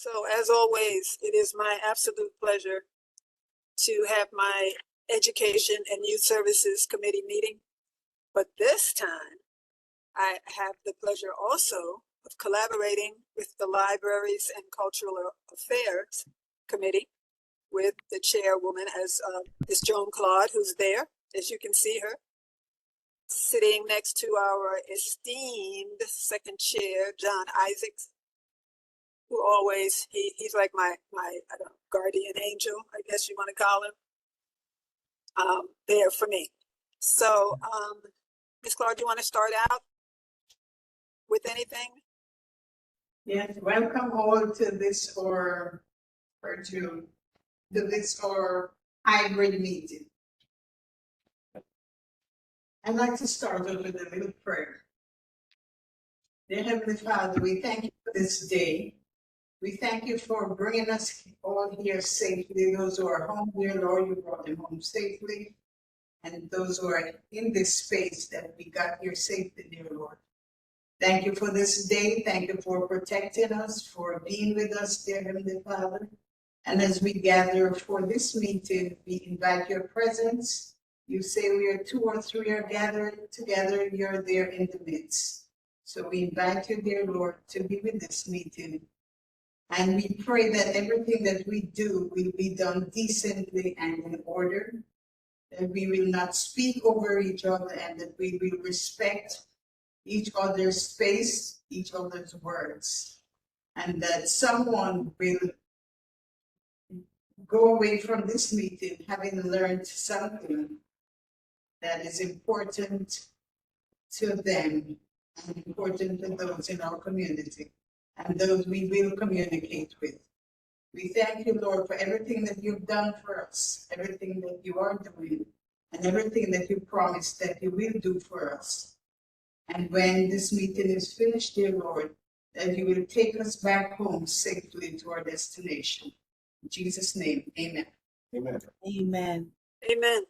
So as always, it is my absolute pleasure to have my Education and Youth Services Committee meeting. But this time, I have the pleasure also of collaborating with the Libraries and Cultural Affairs Committee with the chairwoman as Ms. Joan Claude, who's there, as you can see her, sitting next to our esteemed second chair, John Isaacs, who always, he's like my I don't know, guardian angel, I guess you want to call him, there for me. So, Ms. Claude, you want to start out with anything? Yes, welcome all to this hybrid meeting. I'd like to start off with a little prayer. Dear Heavenly Father, we thank you for this day. We thank you for bringing us all here safely. Those who are home, dear Lord, you brought them home safely. And those who are in this space that we got here safely, dear Lord. Thank you for this day. Thank you for protecting us, for being with us, dear Heavenly Father. And as we gather for this meeting, we invite your presence. You say we are 2 or 3 are gathered together, you're there in the midst. So we invite you, dear Lord, to be with this meeting. And we pray that everything that we do will be done decently and in order, that we will not speak over each other, and that we will respect each other's space, each other's words, and that someone will go away from this meeting having learned something that is important to them and important to those in our community and those we will communicate with. We thank you, Lord, for everything that you've done for us, everything that you are doing, and everything that you promised that you will do for us. And when this meeting is finished, dear Lord, that you will take us back home safely to our destination. In Jesus' name, amen. Amen. Amen. Amen.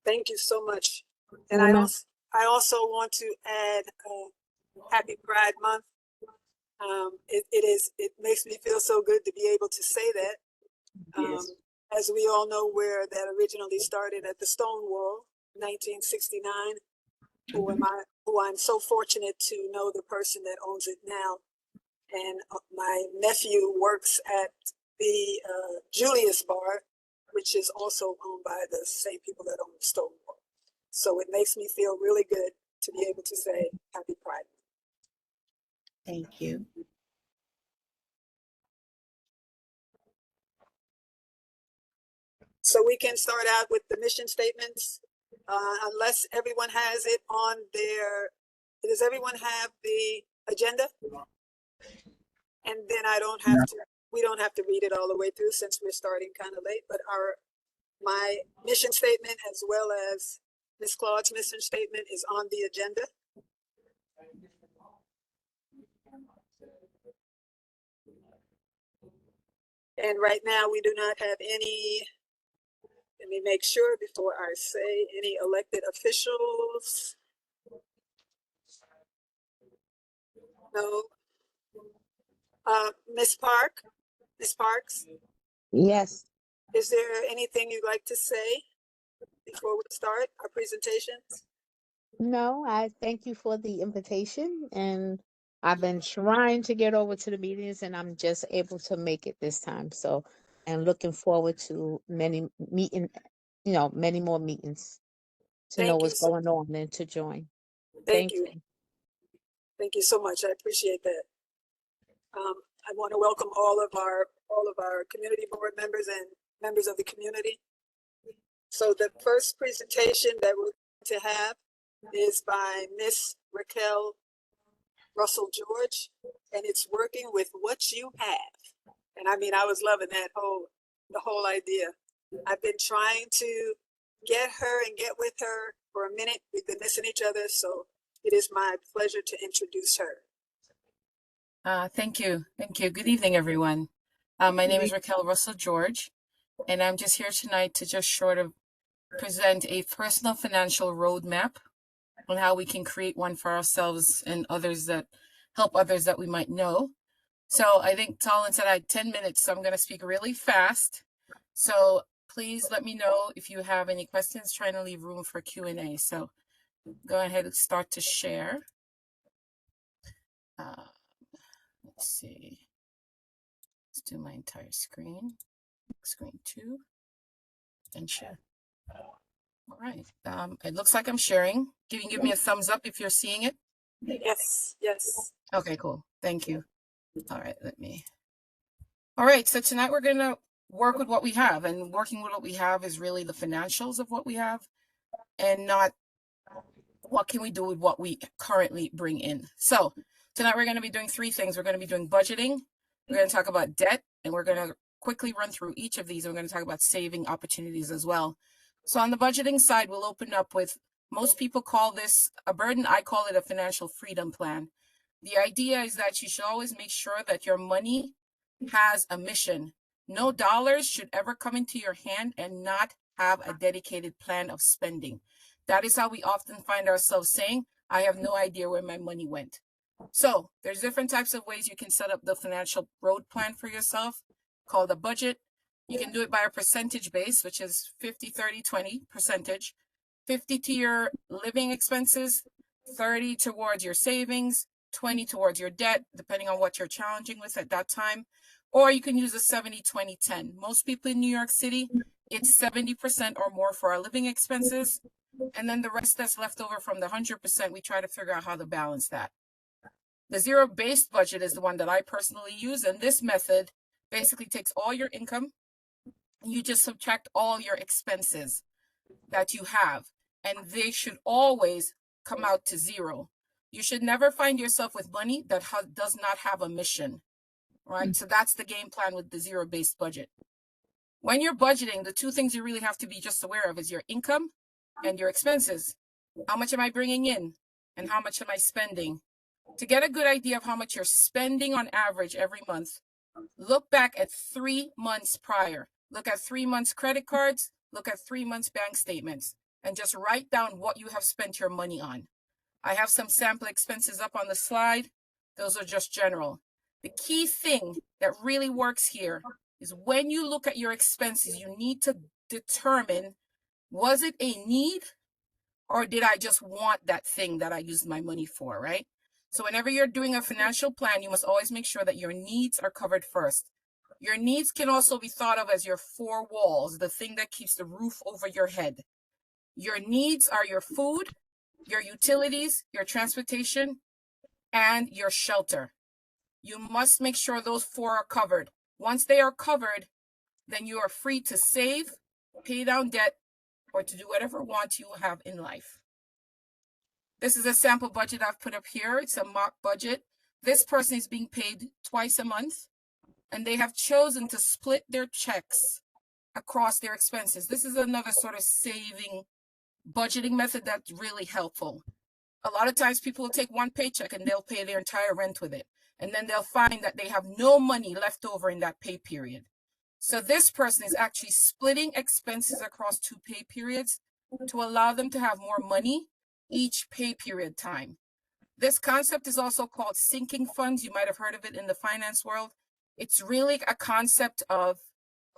Thank you so much. And Amen. I also want to add Happy Pride Month. It makes me feel so good to be able to say that. Yes. As we all know, where that originally started at the Stonewall, 1969, who I'm so fortunate to know the person that owns it now. And my nephew works at the Julius Bar, which is also owned by the same people that own the Stonewall. So it makes me feel really good to be able to say Happy Pride. Thank you. So we can start out with the mission statements, unless everyone has it on their, does everyone have the agenda? And then we don't have to read it all the way through since we're starting kind of late, but my mission statement as well as Ms. Claude's mission statement is on the agenda. And right now we do not have any, let me make sure before I say any elected officials. No. Ms. Parks, Yes. is there anything you'd like to say before we start our presentations? No, I thank you for the invitation, and I've been trying to get over to the meetings, and I'm just able to make it this time. So I'm looking forward to many more meetings to know Thank you. what's going on and to join. Thank you. Thank you so much. I appreciate that. I want to welcome all of our community board members and members of the community. So the first presentation that we're going to have is by Miss Raquel Russell George, and it's working with what you have. And I mean, I was loving the whole idea. I've been trying to get her and get with her for a minute. We've been missing each other, so it is my pleasure to introduce her. Thank you. Good evening, everyone. My name is Raquel Russell George, and I'm just here tonight to just sort of present a personal financial roadmap on how we can create one for ourselves and others that help others that we might know. So I think Talon said I had 10 minutes, so I'm going to speak really fast. So please let me know if you have any questions, trying to leave room for Q&A. So go ahead and start to share. Let's see. Let's do my entire screen. Screen 2 and share. All right. It looks like I'm sharing. Give me a thumbs up if you're seeing it. Yes, yes. Okay, cool. Thank you. All right, all right, so tonight we're going to work with what we have, and working with what we have is really the financials of what we have and not what can we do with what we currently bring in. So tonight we're going to be doing three things. We're going to be doing budgeting, we're going to talk about debt, and we're going to quickly run through each of these. We're going to talk about saving opportunities as well. So on the budgeting side, we'll open up with, most people call this a burden. I call it a financial freedom plan. The idea is that you should always make sure that your money has a mission. No dollars should ever come into your hand and not have a dedicated plan of spending. That is how we often find ourselves saying, I have no idea where my money went. So there's different types of ways you can set up the financial road plan for yourself, called a budget. You can do it by a percentage base, which is 50, 30, 20 percentage. 50 to your living expenses, 30 towards your savings, 20 towards your debt, depending on what you're challenging with at that time. Or you can use a 70, 20, 10. Most people in New York City, it's 70% or more for our living expenses. And then the rest that's left over from the 100%, we try to figure out how to balance that. The zero-based budget is the one that I personally use. And this method basically takes all your income, and you just subtract all your expenses that you have. And they should always come out to zero. You should never find yourself with money that does not have a mission, right? So that's the game plan with the zero-based budget. When you're budgeting, the two things you really have to be just aware of is your income and your expenses. How much am I bringing in and how much am I spending? To get a good idea of how much you're spending on average every month, look back at 3 months prior. Look at 3 months credit cards, look at 3 months bank statements, and just write down what you have spent your money on. I have some sample expenses up on the slide. Those are just general. The key thing that really works here is when you look at your expenses, you need to determine, was it a need or did I just want that thing that I used my money for, right? So whenever you're doing a financial plan, you must always make sure that your needs are covered first. Your needs can also be thought of as your four walls, the thing that keeps the roof over your head. Your needs are your food, your utilities, your transportation, and your shelter. You must make sure those four are covered. Once they are covered, then you are free to save, pay down debt, or to do whatever want you have in life. This is a sample budget I've put up here. It's a mock budget. This person is being paid twice a month, and they have chosen to split their checks across their expenses. This is another sort of saving budgeting method that's really helpful. A lot of times people will take one paycheck and they'll pay their entire rent with it. And then they'll find that they have no money left over in that pay period. So this person is actually splitting expenses across 2 pay periods to allow them to have more money each pay period time. This concept is also called sinking funds. You might have heard of it in the finance world. It's really a concept of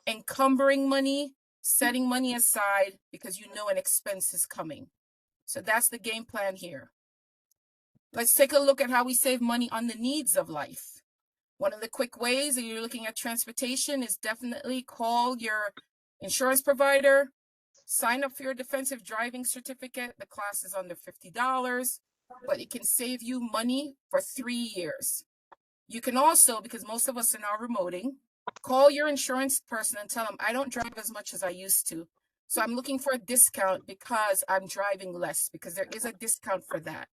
encumbering money, setting money aside because you know an expense is coming. So that's the game plan here. Let's take a look at how we save money on the needs of life. One of the quick ways that you're looking at transportation is definitely call your insurance provider, sign up for your defensive driving certificate. The class is under $50, but it can save you money for 3 years. You can also, because most of us are now remoting, call your insurance person and tell them, I don't drive as much as I used to. So I'm looking for a discount because I'm driving less, because there is a discount for that.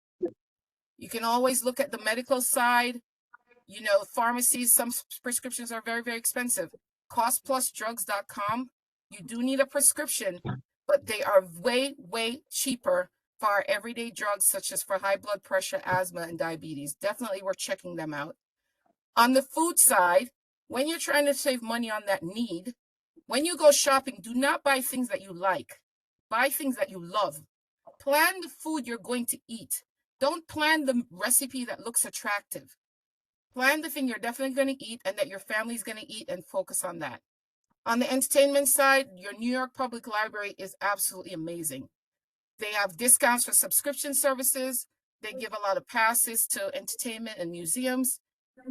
You can always look at the medical side. You know, pharmacies, some prescriptions are very, very expensive. CostPlusDrugs.com. You do need a prescription, but they are way, way cheaper for our everyday drugs, such as for high blood pressure, asthma, and diabetes. Definitely worth checking them out. On the food side, when you're trying to save money on that need, when you go shopping, do not buy things that you like. Buy things that you love. Plan the food you're going to eat. Don't plan the recipe that looks attractive. Plan the thing you're definitely going to eat and that your family's going to eat and focus on that. On the entertainment side, your New York Public Library is absolutely amazing. They have discounts for subscription services. They give a lot of passes to entertainment and museums.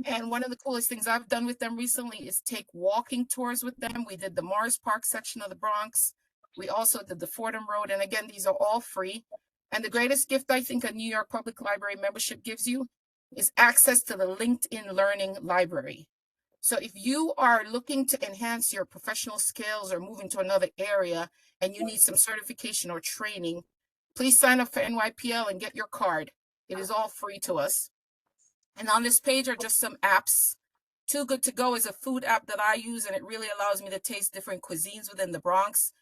And one of the coolest things I've done with them recently is take walking tours with them. We did the Morris Park section of the Bronx. We also did the Fordham Road. And again, these are all free. And the greatest gift I think a New York Public Library membership gives you is access to the LinkedIn Learning Library. So if you are looking to enhance your professional skills or move into another area and you need some certification or training, please sign up for NYPL and get your card. It is all free to us. And on this page are just some apps. Too Good To Go is a food app that I use, and it really allows me to taste different cuisines within the Bronx.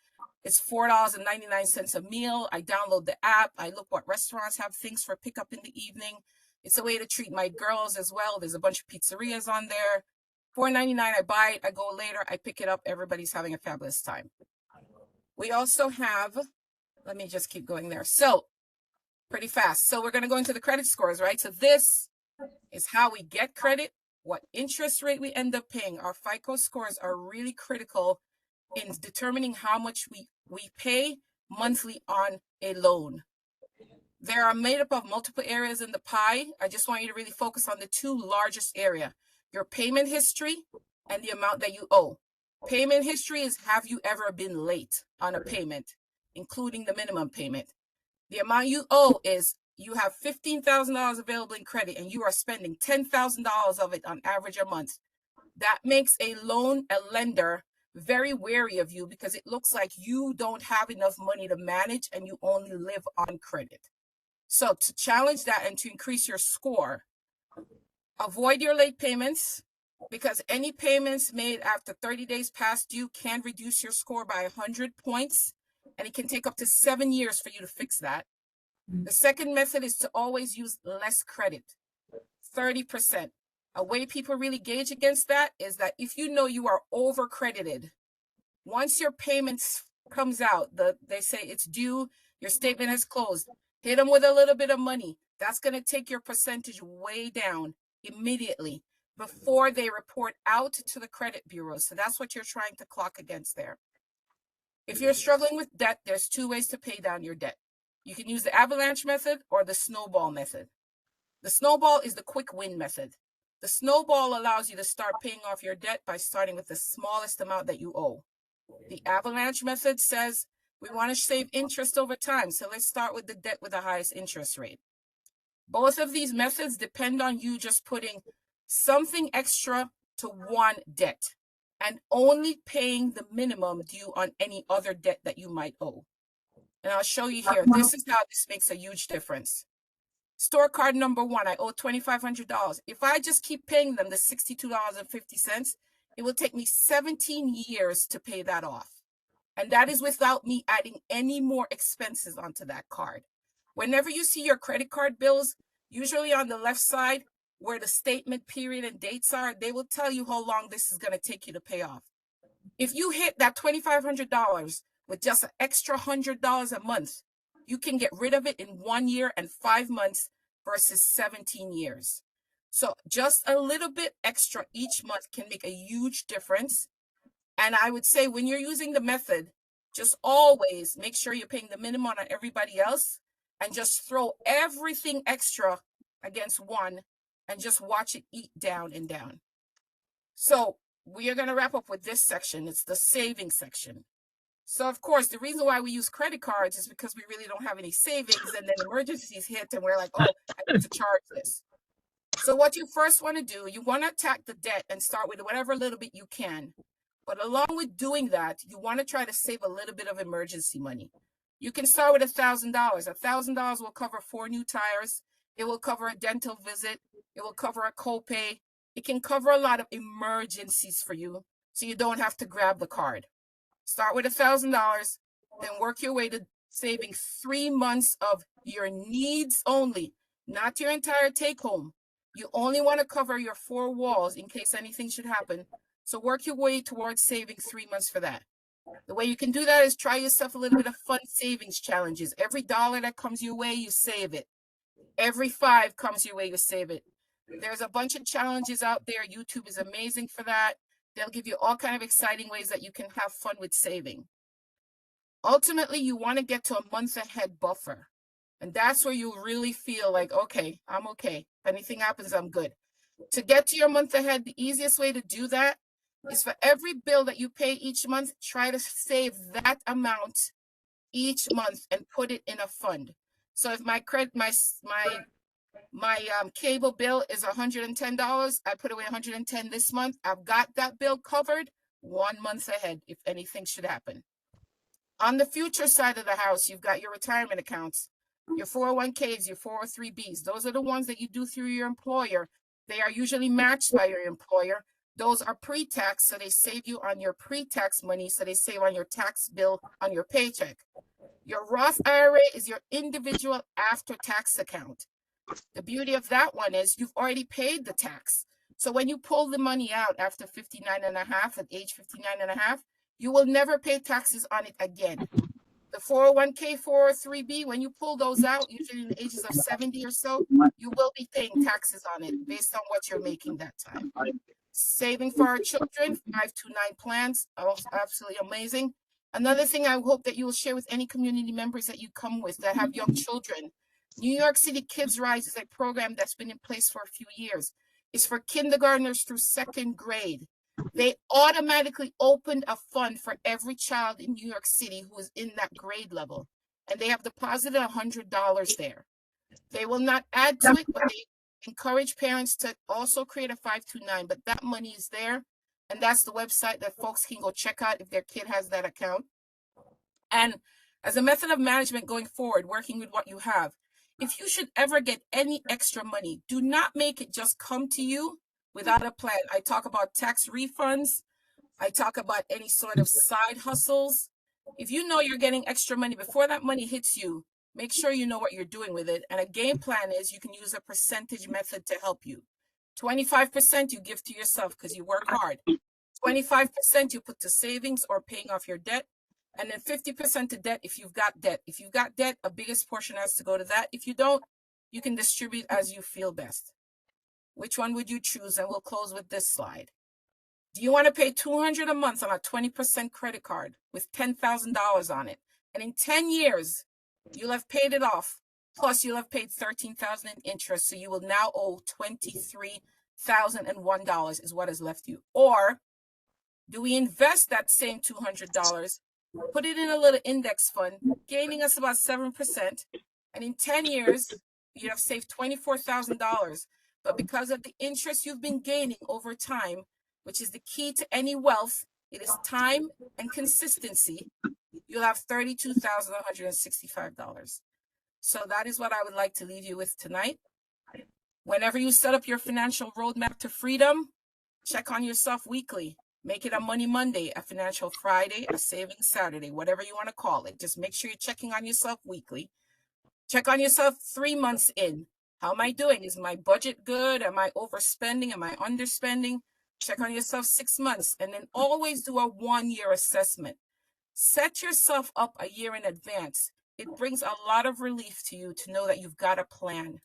It's $4.99 a meal. I download the app. I look what restaurants have things for pickup in the evening. It's a way to treat my girls as well. There's a bunch of pizzerias on there. $4.99, I buy it, I go later, I pick it up. Everybody's having a fabulous time. We also have, let me just keep going there. So, pretty fast. So we're going to go into the credit scores, right? So this is how we get credit, what interest rate we end up paying. Our FICO scores are really critical in determining how much we pay monthly on a loan. They are made up of multiple areas in the pie. I just want you to really focus on the two largest areas. Your payment history and the amount that you owe. Payment history is, have you ever been late on a payment, including the minimum payment? The amount you owe is you have $15,000 available in credit and you are spending $10,000 of it on average a month. That makes a lender very wary of you because it looks like you don't have enough money to manage and you only live on credit. So to challenge that and to increase your score, avoid your late payments, because any payments made after 30 days past due can reduce your score by 100 points, and it can take up to 7 years for you to fix that. The second method is to always use less credit, 30%. A way people really gauge against that is that if you know you are over-credited, once your payments comes out, they say it's due, your statement has closed, hit them with a little bit of money. That's going to take your percentage way down immediately before they report out to the credit bureau. So that's what you're trying to clock against there. If you're struggling with debt, there's two ways to pay down your debt. You can use the avalanche method or the snowball method. The snowball is the quick win method. The snowball allows you to start paying off your debt by starting with the smallest amount that you owe. The avalanche method says we want to save interest over time. So let's start with the debt with the highest interest rate. Both of these methods depend on you just putting something extra to one debt and only paying the minimum due on any other debt that you might owe. And I'll show you here. This is how this makes a huge difference. Store card number one, I owe $2,500. If I just keep paying them the $62.50, it will take me 17 years to pay that off. And that is without me adding any more expenses onto that card. Whenever you see your credit card bills, usually on the left side where the statement period and dates are, they will tell you how long this is going to take you to pay off. If you hit that $2,500 with just an extra $100 a month, you can get rid of it in 1 year and 5 months versus 17 years. So just a little bit extra each month can make a huge difference. And I would say when you're using the method, just always make sure you're paying the minimum on everybody else and just throw everything extra against one and just watch it eat down and down. So we are going to wrap up with this section. It's the savings section. So of course, the reason why we use credit cards is because we really don't have any savings and then emergencies hit and we're like, oh, I need to charge this. So what you first want to do, you want to attack the debt and start with whatever little bit you can. But along with doing that, you want to try to save a little bit of emergency money. You can start with $1,000. $1,000 will cover 4 new tires. It will cover a dental visit. It will cover a copay. It can cover a lot of emergencies for you, so you don't have to grab the card. Start with $1,000, then work your way to saving 3 months of your needs only, not your entire take home. You only want to cover your 4 walls in case anything should happen. So work your way towards saving 3 months for that. The way you can do that is try yourself a little bit of fun savings challenges. Every dollar that comes your way, you save it. Every 5 comes your way, you save it. There's a bunch of challenges out there. YouTube is amazing for that. They'll give you all kind of exciting ways that you can have fun with saving. Ultimately, you want to get to a month ahead buffer. And that's where you really feel like, okay, I'm okay. If anything happens, I'm good. To get to your month ahead, the easiest way to do that is for every bill that you pay each month, try to save that amount each month and put it in a fund. So if my cable bill is $110, I put away $110 this month. I've got that bill covered 1 month ahead if anything should happen. On the future side of the house, you've got your retirement accounts, your 401ks, your 403bs. Those are the ones that you do through your employer. They are usually matched by your employer. Those are pre-tax, so they save you on your pre-tax money, so they save on your tax bill on your paycheck. Your Roth IRA is your individual after-tax account. The beauty of that one is you've already paid the tax. So when you pull the money out after 59 and a half, at age 59 and a half, you will never pay taxes on it again. The 401k, 403b, when you pull those out, usually in the ages of 70 or so, you will be paying taxes on it based on what you're making that time. Saving for our children, 529 plans, absolutely amazing. Another thing I hope that you will share with any community members that you come with that have young children. New York City Kids Rise is a program that's been in place for a few years. It's for kindergartners through 2nd grade. They automatically opened a fund for every child in New York City who is in that grade level. And they have deposited $100 there. They will not add to it, but they encourage parents to also create a 529, but that money is there. And that's the website that folks can go check out if their kid has that account. And as a method of management going forward, working with what you have, if you should ever get any extra money, do not make it just come to you without a plan. I talk about tax refunds. I talk about any sort of side hustles. If you know you're getting extra money, before that money hits you, make sure you know what you're doing with it. And a game plan is you can use a percentage method to help you. 25% you give to yourself because you work hard. 25% you put to savings or paying off your debt. And then 50% to debt if you've got debt. If you've got debt, a biggest portion has to go to that. If you don't, you can distribute as you feel best. Which one would you choose? And we'll close with this slide. Do you want to pay $200 a month on a 20% credit card with $10,000 on it? And in 10 years, you'll have paid it off. Plus, you'll have paid $13,000 in interest. So you will now owe $23,001 is what is left you. Or do we invest that same $200, put it in a little index fund, gaining us about 7%, and in 10 years, you have saved $24,000. But because of the interest you've been gaining over time, which is the key to any wealth, it is time and consistency, you'll have $32,165. So that is what I would like to leave you with tonight. Whenever you set up your financial roadmap to freedom, check on yourself weekly. Make it a Money Monday, a Financial Friday, a Savings Saturday, whatever you want to call it. Just make sure you're checking on yourself weekly. Check on yourself 3 months in. How am I doing? Is my budget good? Am I overspending? Am I underspending? Check on yourself 6 months, and then always do a 1-year assessment. Set yourself up a year in advance. It brings a lot of relief to you to know that you've got a plan.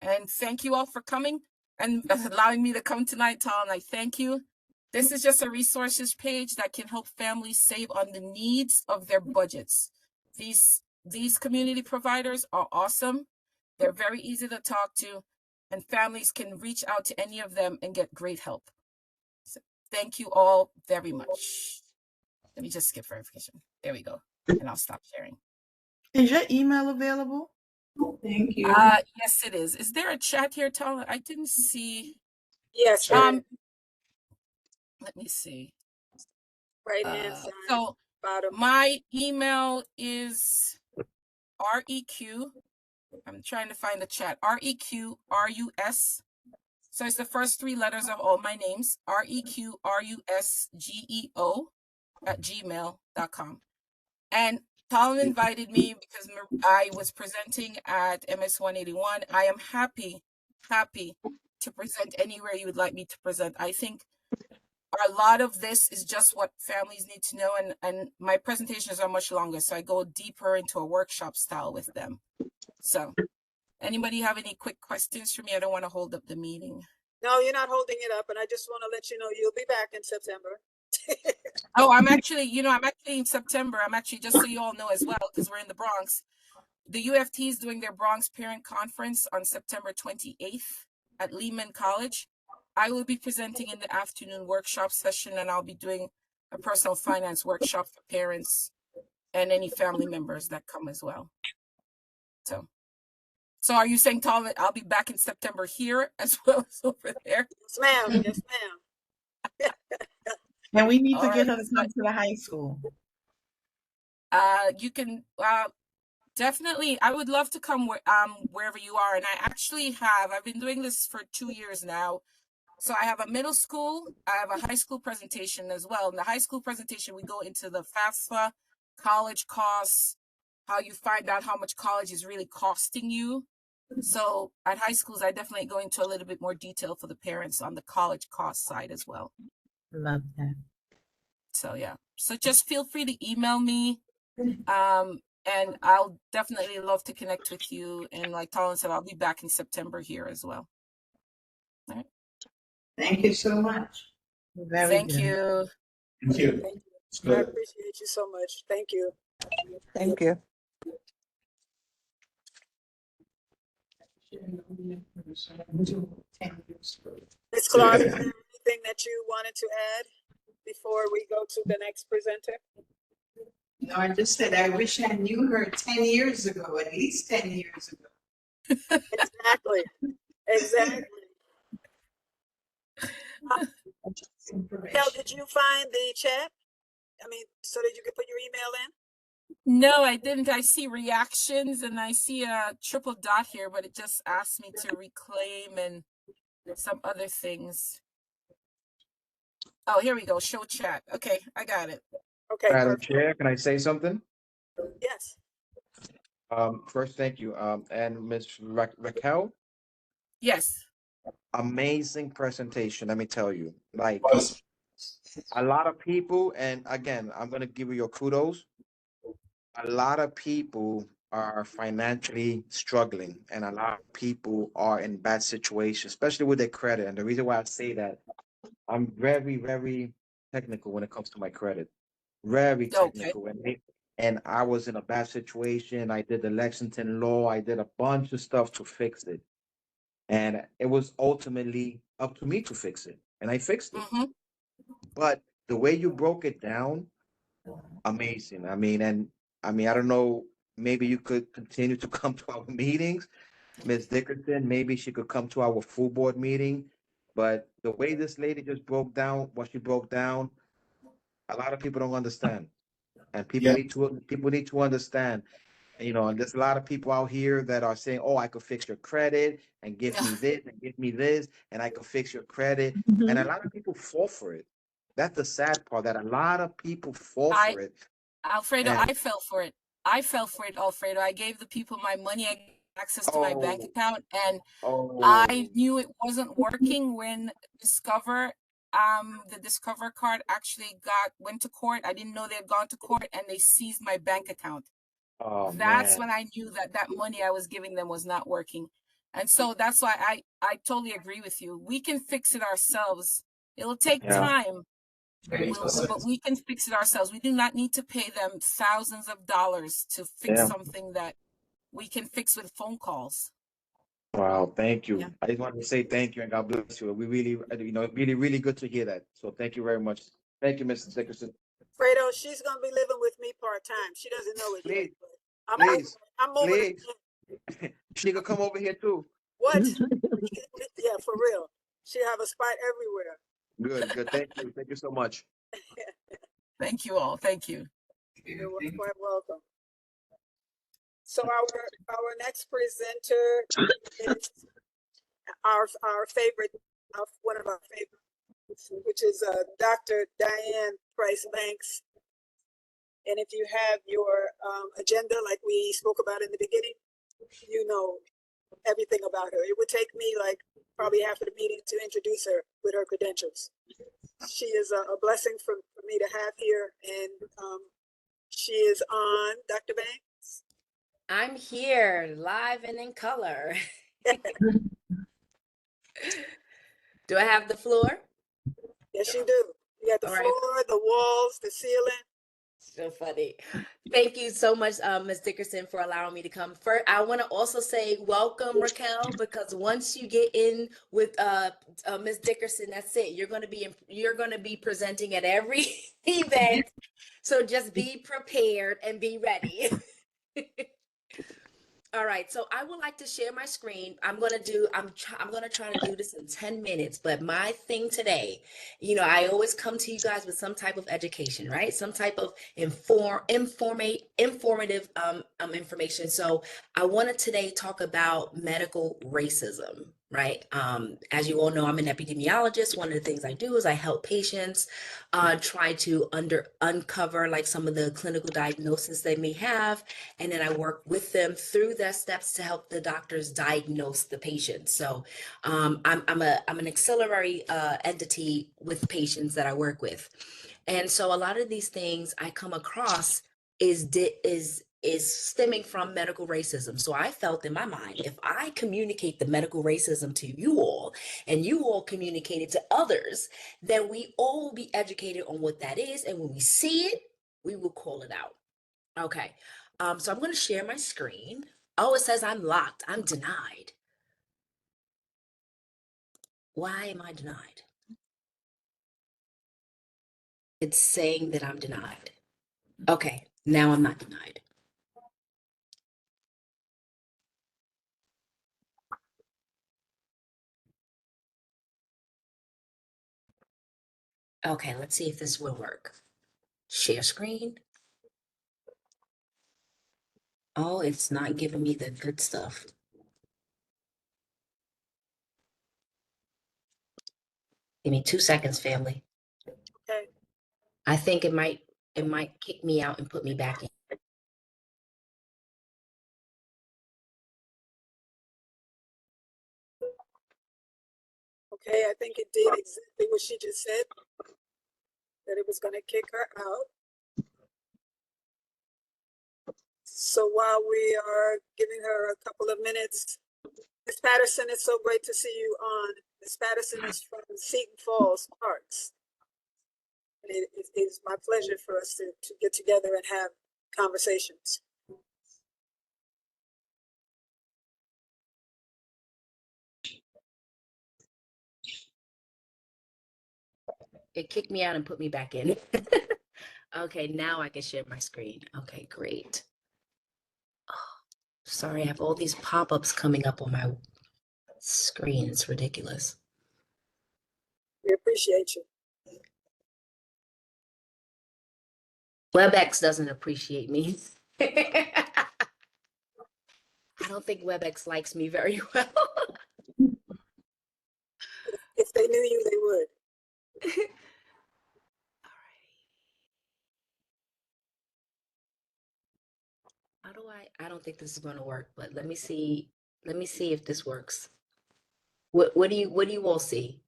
And thank you all for coming and allowing me to come tonight, Tom. I thank you. This is just a resources page that can help families save on the needs of their budgets. These community providers are awesome. They're very easy to talk to, and families can reach out to any of them and get great help. So thank you all very much. Let me just skip verification. There we go. And I'll stop sharing. Is your email available? Thank you. Yes, it is. Is there a chat here, Tom? I didn't see. Yes, Let me see. right hand side, So bottom. my email is REQ. I'm trying to find the chat. REQRUS. So it's the first 3 letters of all my names. REQRUSGEO@gmail.com. And Talon invited me because I was presenting at MS 181. I am happy to present anywhere you would like me to present. I think a lot of this is just what families need to know, and my presentations are much longer, so I go deeper into a workshop style with them. So Anybody have any quick questions for me? I don't want to hold up the meeting. No, you're not holding it up, and I just want to let you know you'll be back in September. Oh, I'm actually in September. I'm actually, just so you all know as well, because we're in the Bronx. The UFT is doing their Bronx Parent Conference on September 28th at Lehman College. I will be presenting in the afternoon workshop session, and I'll be doing a personal finance workshop for parents and any family members that come as well. So are you saying, Tom, I'll be back in September here as well as over there? Yes, ma'am. Yes, ma'am. And we need All to get right. her to come to the high school. You can definitely. I would love to come wherever you are. And I've been doing this for 2 years now. So I have a middle school, I have a high school presentation as well. In the high school presentation, we go into the FAFSA, college costs, how you find out how much college is really costing you. So at high schools, I definitely go into a little bit more detail for the parents on the college cost side as well. Love that. So yeah, so just feel free to email me. And I'll definitely love to connect with you. And like Colin said, I'll be back in September here as well. All right. Thank you so much. Very Thank good. you. Thank you. Thank It's you. I good. appreciate you so much. Thank you. Thank you. Ms. Clark, is there anything that you wanted to add before we go to the next presenter? No, I just said I wish I knew her 10 years ago, at least 10 years ago. Exactly. Exactly. Kel, did you find the chat? I mean, so that you could put your email in? No, I didn't. I see reactions and I see a triple dot here, but it just asked me to reclaim and some other things. Oh, here we go. Show chat. Okay, I got it. Okay, Madam perfect. Chair, can I say something? Yes. First, thank you. And Ms. Raquel, Yes. amazing presentation. Let me tell you, like a lot of people, and again, I'm gonna give you your kudos. A lot of people are financially struggling, and a lot of people are in bad situations, especially with their credit. And the reason why I say that, I'm very, very technical when it comes to my credit. Very Okay. technical. And I was in a bad situation. I did the Lexington law. I did a bunch of stuff to fix it. And it was ultimately up to me to fix it. And I fixed it. Mm-hmm. But the way you broke it down, amazing. I don't know, maybe you could continue to come to our meetings. Ms. Dickerson, maybe she could come to our full board meeting. But the way this lady just broke down what she broke down, a lot of people don't understand. And people need to understand, and there's a lot of people out here that are saying, oh, I could fix your credit and give me this and give me this, and I could fix your credit. And a lot of people fall for it. That's the sad part, that a lot of people fall for it. Alfredo, And I fell for it. Alfredo. I gave the people my money, I gave access to my bank oh, account, and oh, I knew it wasn't working when the Discover card actually went to court. I didn't know they had gone to court, and they seized my bank account. oh That's man. when I knew that money I was giving them was not working. And so that's why I totally agree with you. We can fix it ourselves. It'll take Yeah. time, but we can fix it ourselves. We do not need to pay them thousands of dollars to fix Yeah. something that we can fix with phone calls. Wow, thank you. Yeah. I just wanted to say thank you and God bless you. We really, really, really good to hear that. So thank you very much. Thank you, Mrs. Dickerson. Fredo, she's gonna be living with me part-time. She doesn't know it yet. Please, But please, I'm moving. please. She could come over here too. What? Yeah, for real. She have a spot everywhere. Good, good. Thank you. Thank you so much. Thank you all. Thank you. You're quite welcome. So our next presenter is our favorite, one of our favorites, which is Dr. Diane Price Banks. And if you have your agenda, like we spoke about in the beginning, you know everything about her. It would take me like probably half of the meeting to introduce her with her credentials. She is a blessing for me to have here, and she is on. Dr. Banks? I'm here, live and in color. Do I have the floor? Yes, you do. You got the All right. floor, the walls, the ceiling. So funny. Thank you so much, Ms. Dickerson, for allowing me to come. First, I want to also say welcome, Raquel, because once you get in with Ms. Dickerson, that's it. You're going to be presenting at every event. So just be prepared and be ready. All right, so I would like to share my screen. I'm gonna try to do this in 10 minutes, but my thing today, I always come to you guys with some type of education, right? Some type of informative information. So I want to today talk about medical racism, right? As you all know, I'm an epidemiologist. One of the things I do is I help patients try to uncover like some of the clinical diagnosis they may have, and then I work with them through their steps to help the doctors diagnose the patient. So I'm an auxiliary entity with patients that I work with, and so a lot of these things I come across is stemming from medical racism. So I felt in my mind, if I communicate the medical racism to you all, and you all communicate it to others, then we all will be educated on what that is, and when we see it, we will call it out. Okay. So I'm going to share my screen. Oh, it says I'm locked. I'm denied. Why am I denied? It's saying that I'm denied. Okay, now I'm not denied. Okay, let's see if this will work. Share screen. Oh, it's not giving me the good stuff. Give me 2 seconds, family. Okay. I think it might kick me out and put me back in. Okay, I think it did exactly what she just said, that it was going to kick her out. So while we are giving her a couple of minutes, Ms. Patterson, it's so great to see you on. Ms. Patterson is from Seton Falls Parks. And it is my pleasure for us to get together and have conversations. It kicked me out and put me back in. Okay, now I can share my screen. Okay, great. Oh, sorry, I have all these pop-ups coming up on my screen. It's ridiculous. We appreciate you. WebEx doesn't appreciate me. I don't think WebEx likes me very well. If they knew you, they would. How do I don't think this is going to work, but let me see if this works. What do you all see?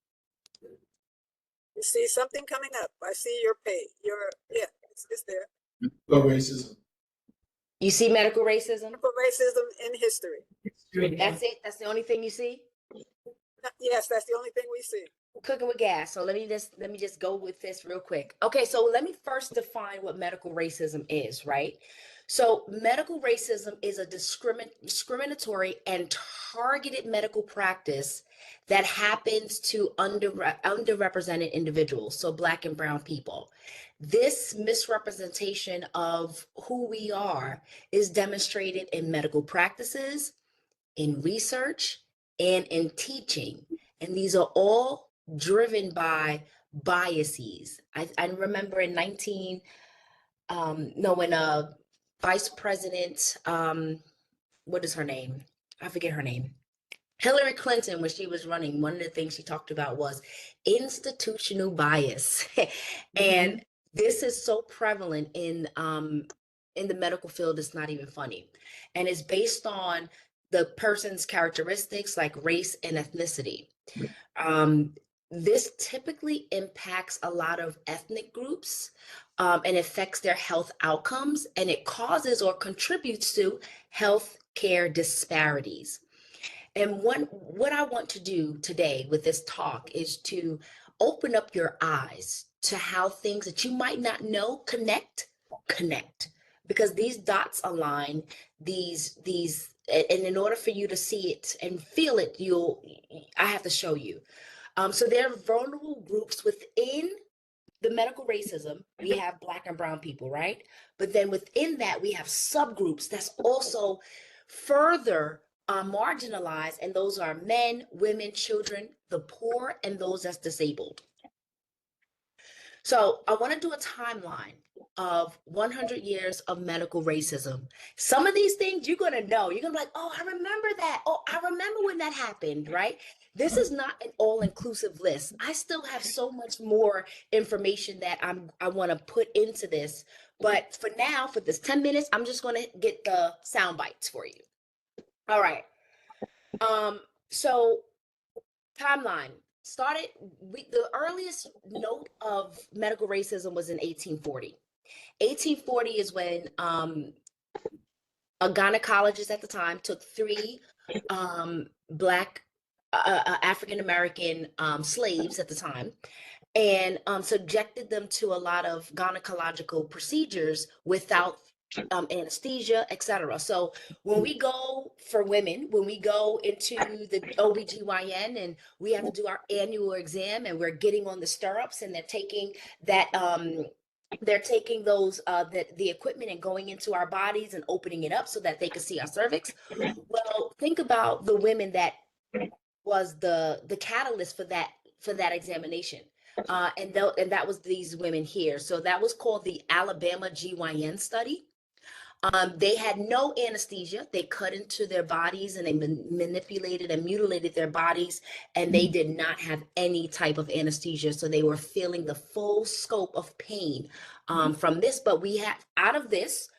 You see something coming up. I see your page. Yeah, it's there. About racism. You see medical racism? For racism in history. That's it? That's the only thing you see? Yes, that's the only thing we see. Cooking with gas. So let me just go with this real quick. Okay, so let me first define what medical racism is, right? So medical racism is a discriminatory and targeted medical practice that happens to underrepresented individuals, so Black and brown people. This misrepresentation of who we are is demonstrated in medical practices, in research, and in teaching. And these are all driven by biases. I remember in when Vice President, what is her name? I forget her name. Hillary Clinton, when she was running, one of the things she talked about was institutional bias. And this is so prevalent in the medical field, it's not even funny. And it's based on the person's characteristics like race and ethnicity. This typically impacts a lot of ethnic groups, and affects their health outcomes, and it causes or contributes to health care disparities. And what I want to do today with this talk is to open up your eyes to how things that you might not know connect. Because these dots align, and in order for you to see it and feel it, I have to show you. So there are vulnerable groups within the medical racism. We have Black and brown people, right? But then within that, we have subgroups that's also further marginalized, and those are men, women, children, the poor, and those that's disabled. So I want to do a timeline of 100 years of medical racism. Some of these things you're going to know. You're going to be like, oh, I remember that. Oh, I remember when that happened, right? This is not an all-inclusive list. I still have so much more information that I want to put into this. But for now, for this 10 minutes, I'm just going to get the sound bites for you. All right. So timeline started, the earliest note of medical racism was in 1840. 1840 is when a gynecologist at the time took 3 Black African-American slaves at the time and subjected them to a lot of gynecological procedures without anesthesia, etc. So when we go for women, when we go into the OBGYN and we have to do our annual exam and we're getting on the stirrups and they're taking that those the equipment and going into our bodies and opening it up so that they could see our cervix. Well, think about the women that was the catalyst for that examination. And that was these women here. So that was called the Alabama GYN study. They had no anesthesia. They cut into their bodies and they manipulated and mutilated their bodies, and they did not have any type of anesthesia. So they were feeling the full scope of pain from this. But we have, out of this,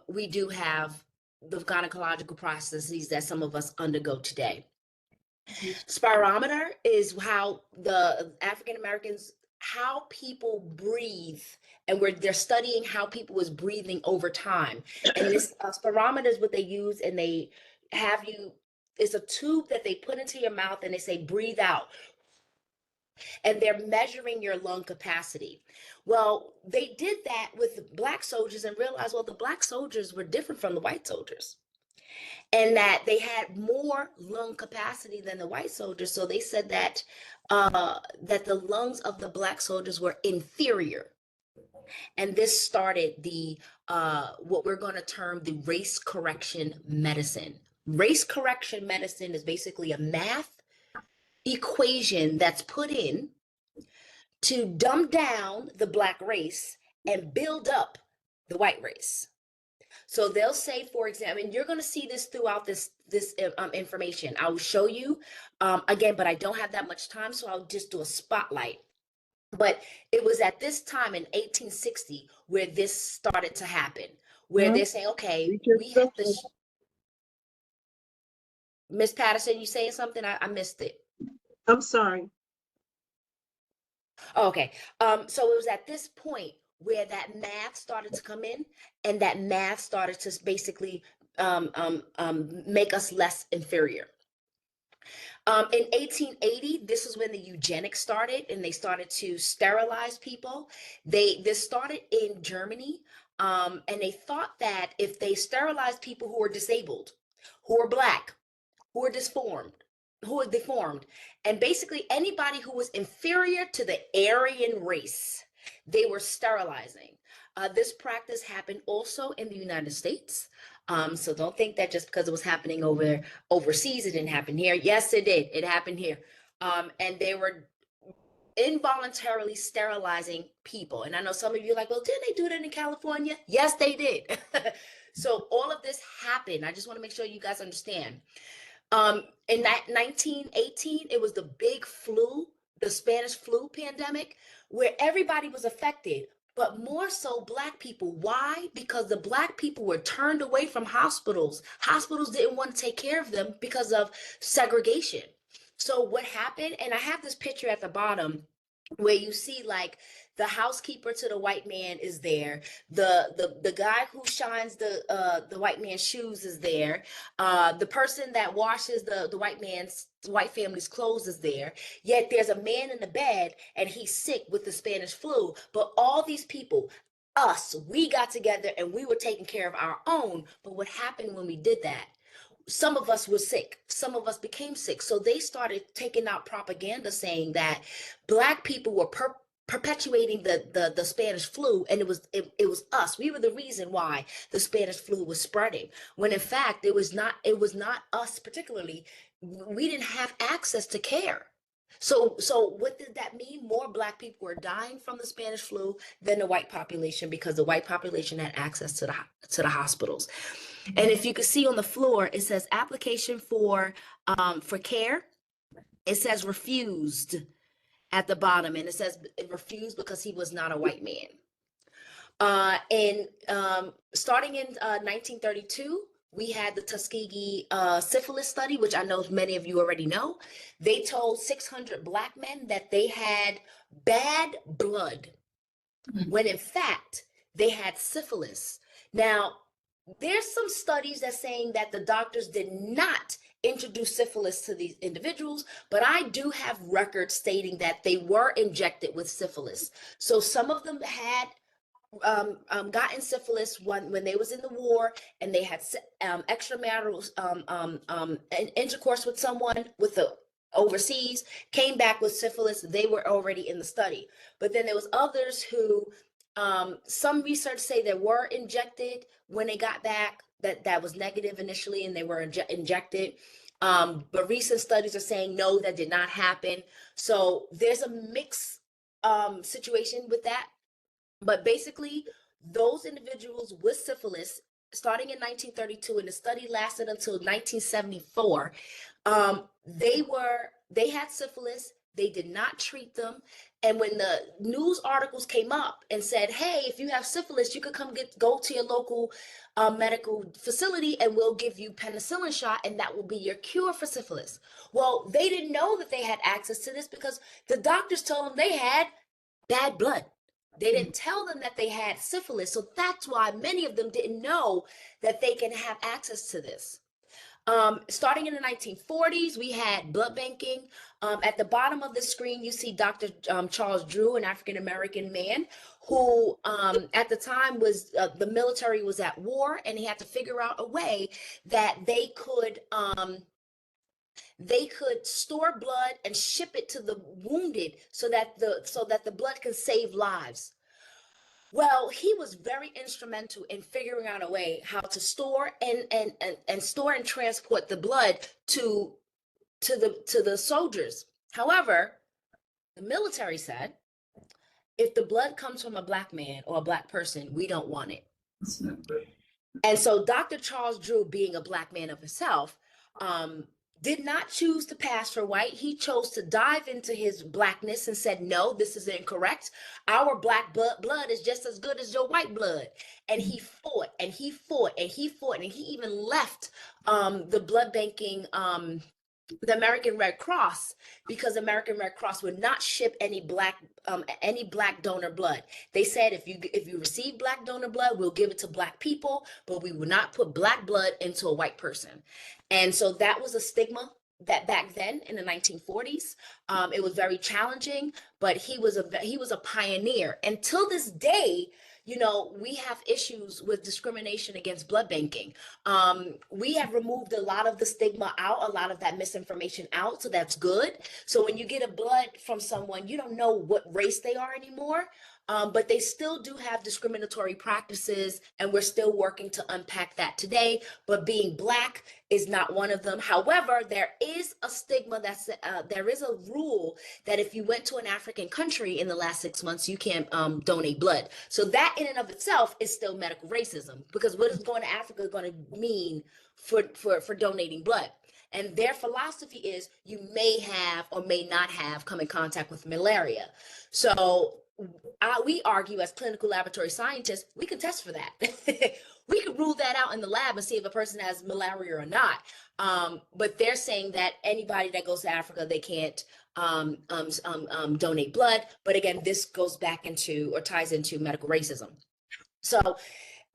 we do have the gynecological processes that some of us undergo today. Spirometer is how the African Americans, how people breathe, and they're studying how people was breathing over time. And this spirometer is what they use, and they have you. It's a tube that they put into your mouth, and they say breathe out, and they're measuring your lung capacity. Well, they did that with the Black soldiers and realized, well, the Black soldiers were different from the white soldiers, and that they had more lung capacity than the white soldiers. So they said that that the lungs of the Black soldiers were inferior. And this started the what we're going to term the race correction medicine. Race correction medicine is basically a math equation that's put in to dumb down the Black race and build up the white race. So they'll say, for example, and you're going to see this throughout this information. I will show you again, but I don't have that much time, so I'll just do a spotlight. But it was at this time in 1860 where this started to happen, where they're saying, okay, we have to. Miss Patterson, you saying something? I missed it. I'm sorry. Okay. So it was at this point where that math started to come in, and that math started to basically make us less inferior. In 1880, this is when the eugenics started, and they started to sterilize people. This started in Germany, and they thought that if they sterilized people who were disabled, who were Black, who were deformed, and basically anybody who was inferior to the Aryan race, they were sterilizing. This practice happened also in the United States. So don't think that just because it was happening overseas, it didn't happen here. Yes, it did. It happened here. And they were involuntarily sterilizing people. And I know some of you are like, well, didn't they do that in California? Yes, they did. So all of this happened. I just want to make sure you guys understand. In that 1918, it was the big flu, the Spanish flu pandemic, where everybody was affected, but more so Black people. Why? Because the Black people were turned away from hospitals. Hospitals didn't want to take care of them because of segregation. So what happened, and I have this picture at the bottom, where you see like the housekeeper to the white man is there, the guy who shines the white man's shoes is there, the person that washes the white family's clothes is there. Yet there's a man in the bed and he's sick with the Spanish flu. But all these people, us, we got together and we were taking care of our own. But what happened when we did that? Some of us were sick, some of us became sick. So they started taking out propaganda saying that Black people were perpetuating the Spanish flu, and it was us. We were the reason why the Spanish flu was spreading. When in fact it was not us particularly. We didn't have access to care. So what did that mean? More Black people were dying from the Spanish flu than the white population, because the white population had access to the hospitals. And if you can see on the floor, it says application for care. It says refused at the bottom, and it says refused because he was not a white man. And starting in 1932, we had the Tuskegee syphilis study, which I know many of you already know. They told 600 Black men that they had bad blood, when in fact they had syphilis. Now, there's some studies that saying that the doctors did not introduce syphilis to these individuals, but I do have records stating that they were injected with syphilis. So some of them had gotten syphilis when they was in the war, and they had extramarital intercourse with someone with the overseas, came back with syphilis. They were already in the study. But then there was others who some research say they were injected when they got back, that was negative initially, and they were injected. But recent studies are saying no, that did not happen. So there's a mixed situation with that. But basically, those individuals with syphilis, starting in 1932, and the study lasted until 1974, they had syphilis. They did not treat them. And when the news articles came up and said, hey, if you have syphilis, you could go to your local medical facility and we'll give you penicillin shot, and that will be your cure for syphilis. Well, they didn't know that they had access to this because the doctors told them they had bad blood. They didn't tell them that they had syphilis. So that's why many of them didn't know that they can have access to this. Starting in the 1940s, we had blood banking. At the bottom of the screen, you see Dr. Charles Drew, an African-American man who at the time was, the military was at war, and he had to figure out a way that they could store blood and ship it to the wounded so that the blood can save lives. Well, he was very instrumental in figuring out a way how to store and store and transport the blood to the soldiers. However, the military said, if the blood comes from a Black man or a Black person, we don't want it. And so Dr. Charles Drew, being a Black man of himself, did not choose to pass for white. He chose to dive into his Blackness and said, no, this is incorrect. Our Black blood is just as good as your white blood. And he fought and he fought and he fought, and he even left the blood banking, the American Red Cross, because American Red Cross would not ship any black donor blood. They said, if you receive Black donor blood, we'll give it to Black people, but we will not put Black blood into a white person. And so that was a stigma that back then in the 1940s, it was very challenging, but he was a pioneer. Until this day, we have issues with discrimination against blood banking. We have removed a lot of the stigma out, a lot of that misinformation out, so that's good. So when you get a blood from someone, you don't know what race they are anymore. But they still do have discriminatory practices, and we're still working to unpack that today. But being Black is not one of them. However, there is a stigma there is a rule that if you went to an African country in the last 6 months, you can't donate blood. So that in and of itself is still medical racism, because what is going to Africa going to mean for donating blood? And their philosophy is you may have or may not have come in contact with malaria. So we argue as clinical laboratory scientists, we can test for that. We could rule that out in the lab and see if a person has malaria or not. But they're saying that anybody that goes to Africa, they can't donate blood. But again, this goes back into or ties into medical racism. So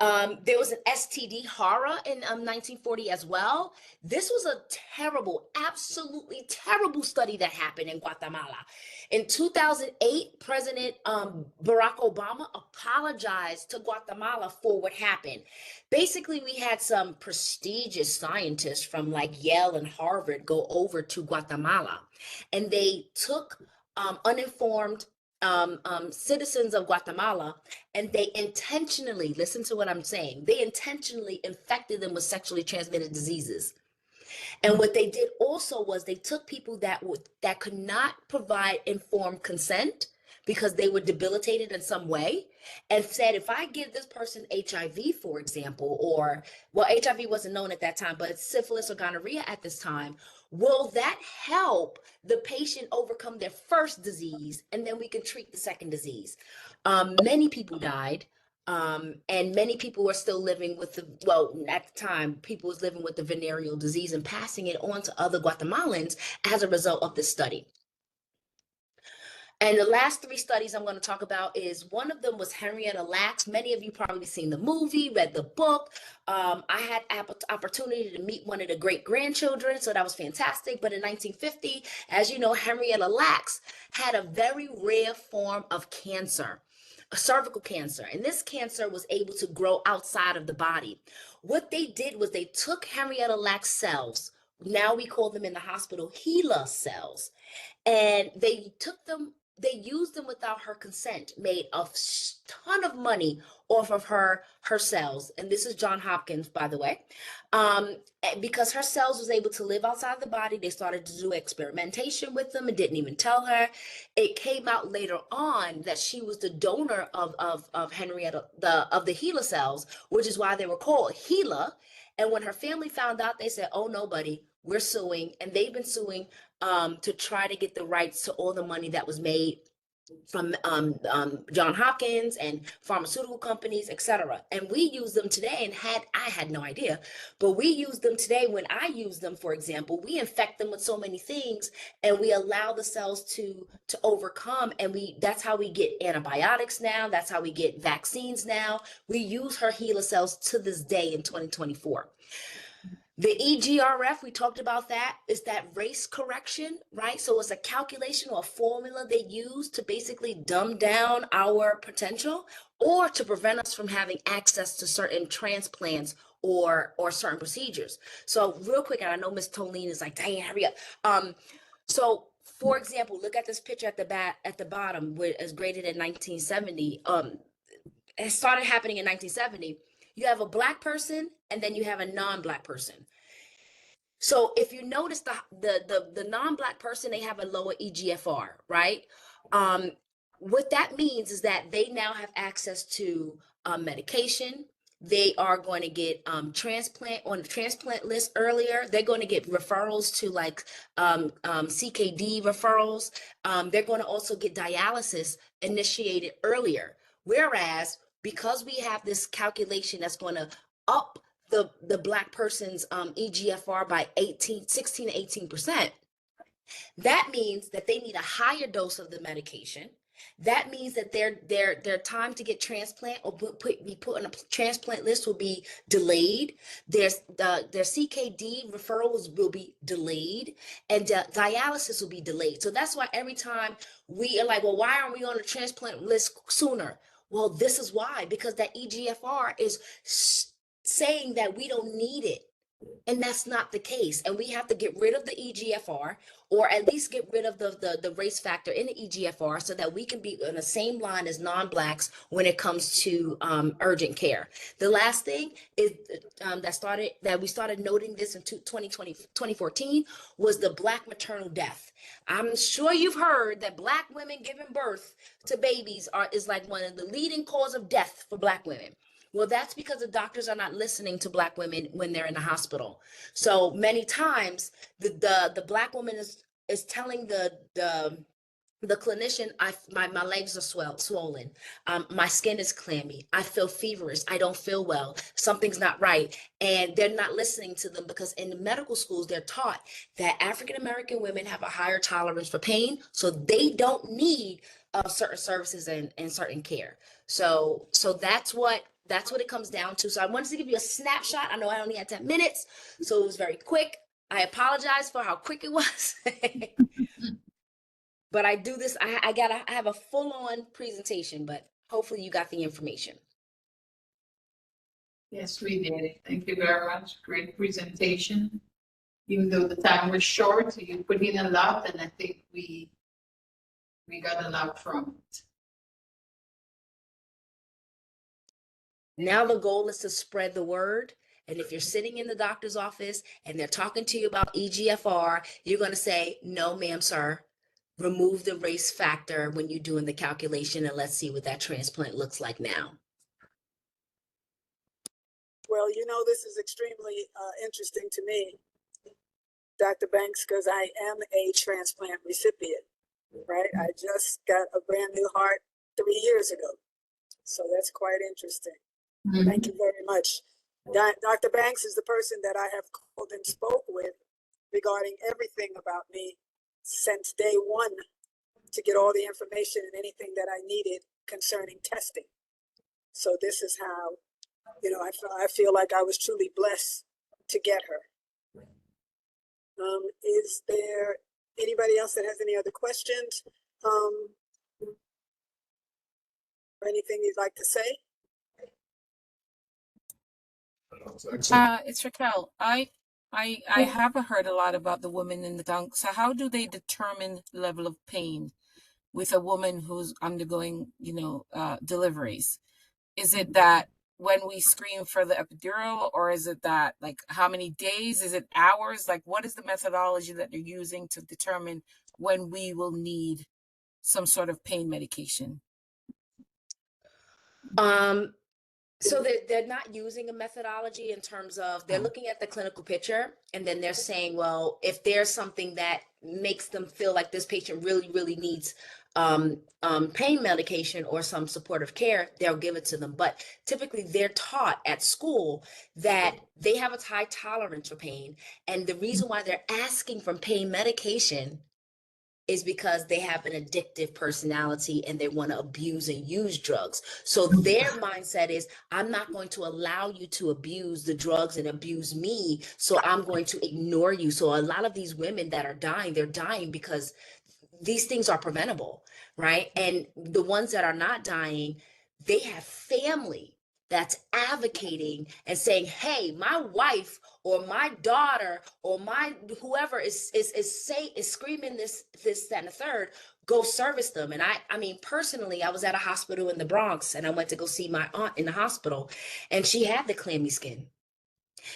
there was an STD horror in 1940 as well. This was a terrible, absolutely terrible study that happened in Guatemala. In 2008, President Barack Obama apologized to Guatemala for what happened. Basically, we had some prestigious scientists from like Yale and Harvard go over to Guatemala, and they took uninformed citizens of Guatemala, and they intentionally, listen to what I'm saying, they intentionally infected them with sexually transmitted diseases. And what they did also was they took people that could not provide informed consent because they were debilitated in some way, and said, if I give this person HIV, for example, or, well, HIV wasn't known at that time, but syphilis or gonorrhea at this time, will that help the patient overcome their first disease, and then we can treat the second disease? Many people died. And many people were still living with at the time, people was living with the venereal disease and passing it on to other Guatemalans as a result of this study. And the last three studies I'm going to talk about is, one of them was Henrietta Lacks. Many of you probably seen the movie, read the book. I had opportunity to meet one of the great grandchildren, so that was fantastic. But in 1950, as you know, Henrietta Lacks had a very rare form of cancer, a cervical cancer. And this cancer was able to grow outside of the body. What they did was they took Henrietta Lacks cells, now we call them in the hospital HeLa cells, and they used them without her consent, made a ton of money off of her cells. And this is Johns Hopkins, by the way. Because her cells was able to live outside the body, they started to do experimentation with them and didn't even tell her. It came out later on that she was the donor of Henrietta, of the HeLa cells, which is why they were called HeLa. And when her family found out, they said, oh, no, buddy, we're suing. And they've been suing to try to get the rights to all the money that was made from Johns Hopkins and pharmaceutical companies, etc. And we use them today, and I had no idea, but we use them today. When I use them, for example, we infect them with so many things, and we allow the cells to overcome, and that's how we get antibiotics now, that's how we get vaccines now. We use her HeLa cells to this day in 2024. The EGRF, we talked about that, is that race correction, right? So it's a calculation or a formula they use to basically dumb down our potential, or to prevent us from having access to certain transplants or certain procedures. So real quick, and I know Ms. Tolene is like, dang, hurry up. So for example, look at this picture at the bottom, where it's graded in 1970. It started happening in 1970. You have a Black person, and then you have a non-Black person. So if you notice the non-Black person, they have a lower EGFR, right? What that means is that they now have access to medication. They are going to get transplant on the transplant list earlier. They're going to get referrals to like CKD referrals. They're going to also get dialysis initiated earlier. Whereas, because we have this calculation that's going to up the Black person's EGFR by 16 to 18%, that means that they need a higher dose of the medication. That means that their time to get transplant or be put on a transplant list will be delayed. Their CKD referrals will be delayed, and dialysis will be delayed. So that's why every time we are like, well, why aren't we on the transplant list sooner? Well, this is why, because that EGFR is saying that we don't need it. And that's not the case. And we have to get rid of the EGFR, or at least get rid of the race factor in the EGFR, so that we can be on the same line as non-Blacks when it comes to urgent care. The last thing is that we started noting this in 2014 was the Black maternal death. I'm sure you've heard that Black women giving birth to babies is like one of the leading cause of death for Black women. Well, that's because the doctors are not listening to Black women when they're in the hospital. So many times the Black woman is telling the the clinician, my legs are swollen. My skin is clammy. I feel feverish. I don't feel well. Something's not right. And they're not listening to them because in the medical schools, they're taught that African American women have a higher tolerance for pain. So they don't need certain services and certain care. So that's what it comes down to. So I wanted to give you a snapshot. I know I only had 10 minutes, so it was very quick. I apologize for how quick it was. But I do this, I have a full-on presentation, but hopefully you got the information. Yes, we did. Thank you very much. Great presentation. Even though the time was short, you put in a lot, and I think we got a lot from it. Now the goal is to spread the word. And if you're sitting in the doctor's office and they're talking to you about EGFR, you're going to say, no, ma'am, sir. Remove the race factor when you're doing the calculation, and let's see what that transplant looks like now. Well, you know, this is extremely interesting to me, Dr. Banks, because I am a transplant recipient, right? I just got a brand new heart 3 years ago. So that's quite interesting. Thank you very much. Dr. Banks is the person that I have called and spoke with regarding everything about me since day one to get all the information and anything that I needed concerning testing. So this is how, you know, I feel like I was truly blessed to get her. Is there anybody else that has any other questions or anything you'd like to say? It's Raquel. I haven't heard a lot about the women in the gunk. So how do they determine level of pain with a woman who's undergoing, deliveries? Is it that when we screen for the epidural, or is it that like how many days? Is it hours? Like what is the methodology that they're using to determine when we will need some sort of pain medication? So they're not using a methodology in terms of they're looking at the clinical picture and then they're saying, well, if there's something that makes them feel like this patient really, really needs pain medication or some supportive care, they'll give it to them. But typically they're taught at school that they have a high tolerance for pain. And the reason why they're asking for pain medication is because they have an addictive personality and they want to abuse and use drugs. So their mindset is, I'm not going to allow you to abuse the drugs and abuse me, so I'm going to ignore you. So a lot of these women that are dying, they're dying because these things are preventable, right? And the ones that are not dying, they have family that's advocating and saying, hey, my wife or my daughter or my whoever is screaming this, that, and the third, go service them. And I mean, personally, I was at a hospital in the Bronx and I went to go see my aunt in the hospital, and she had the clammy skin.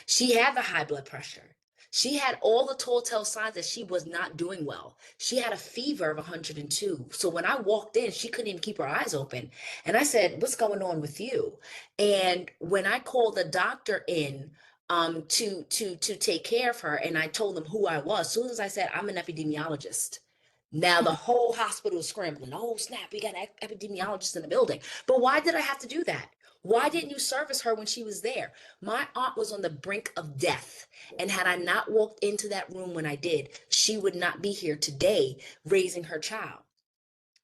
She had the high blood pressure. She had all the telltale signs that she was not doing well. She had a fever of 102. So when I walked in, she couldn't even keep her eyes open. And I said, what's going on with you? And when I called the doctor in to take care of her, and I told them who I was, as soon as I said, I'm an epidemiologist. Now the whole hospital is scrambling. Oh, snap, we got an epidemiologist in the building. But why did I have to do that? Why didn't you service her when she was there? My aunt was on the brink of death. And had I not walked into that room when I did, she would not be here today raising her child.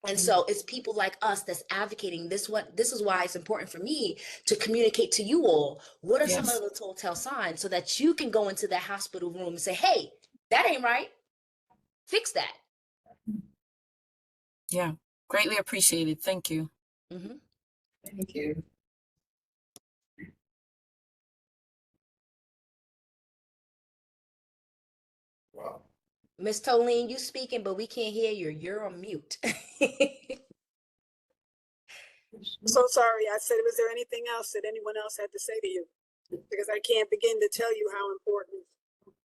And so it's people like us that's advocating this. This is why it's important for me to communicate to you all what are some of the telltale signs so that you can go into that hospital room and say, hey, that ain't right. Fix that. Yeah, greatly appreciated. Thank you. Mm-hmm. Thank you. Wow. Miss Tolene, you speaking, but we can't hear you. You're on mute. So sorry. I said, was there anything else that anyone else had to say to you? Because I can't begin to tell you how important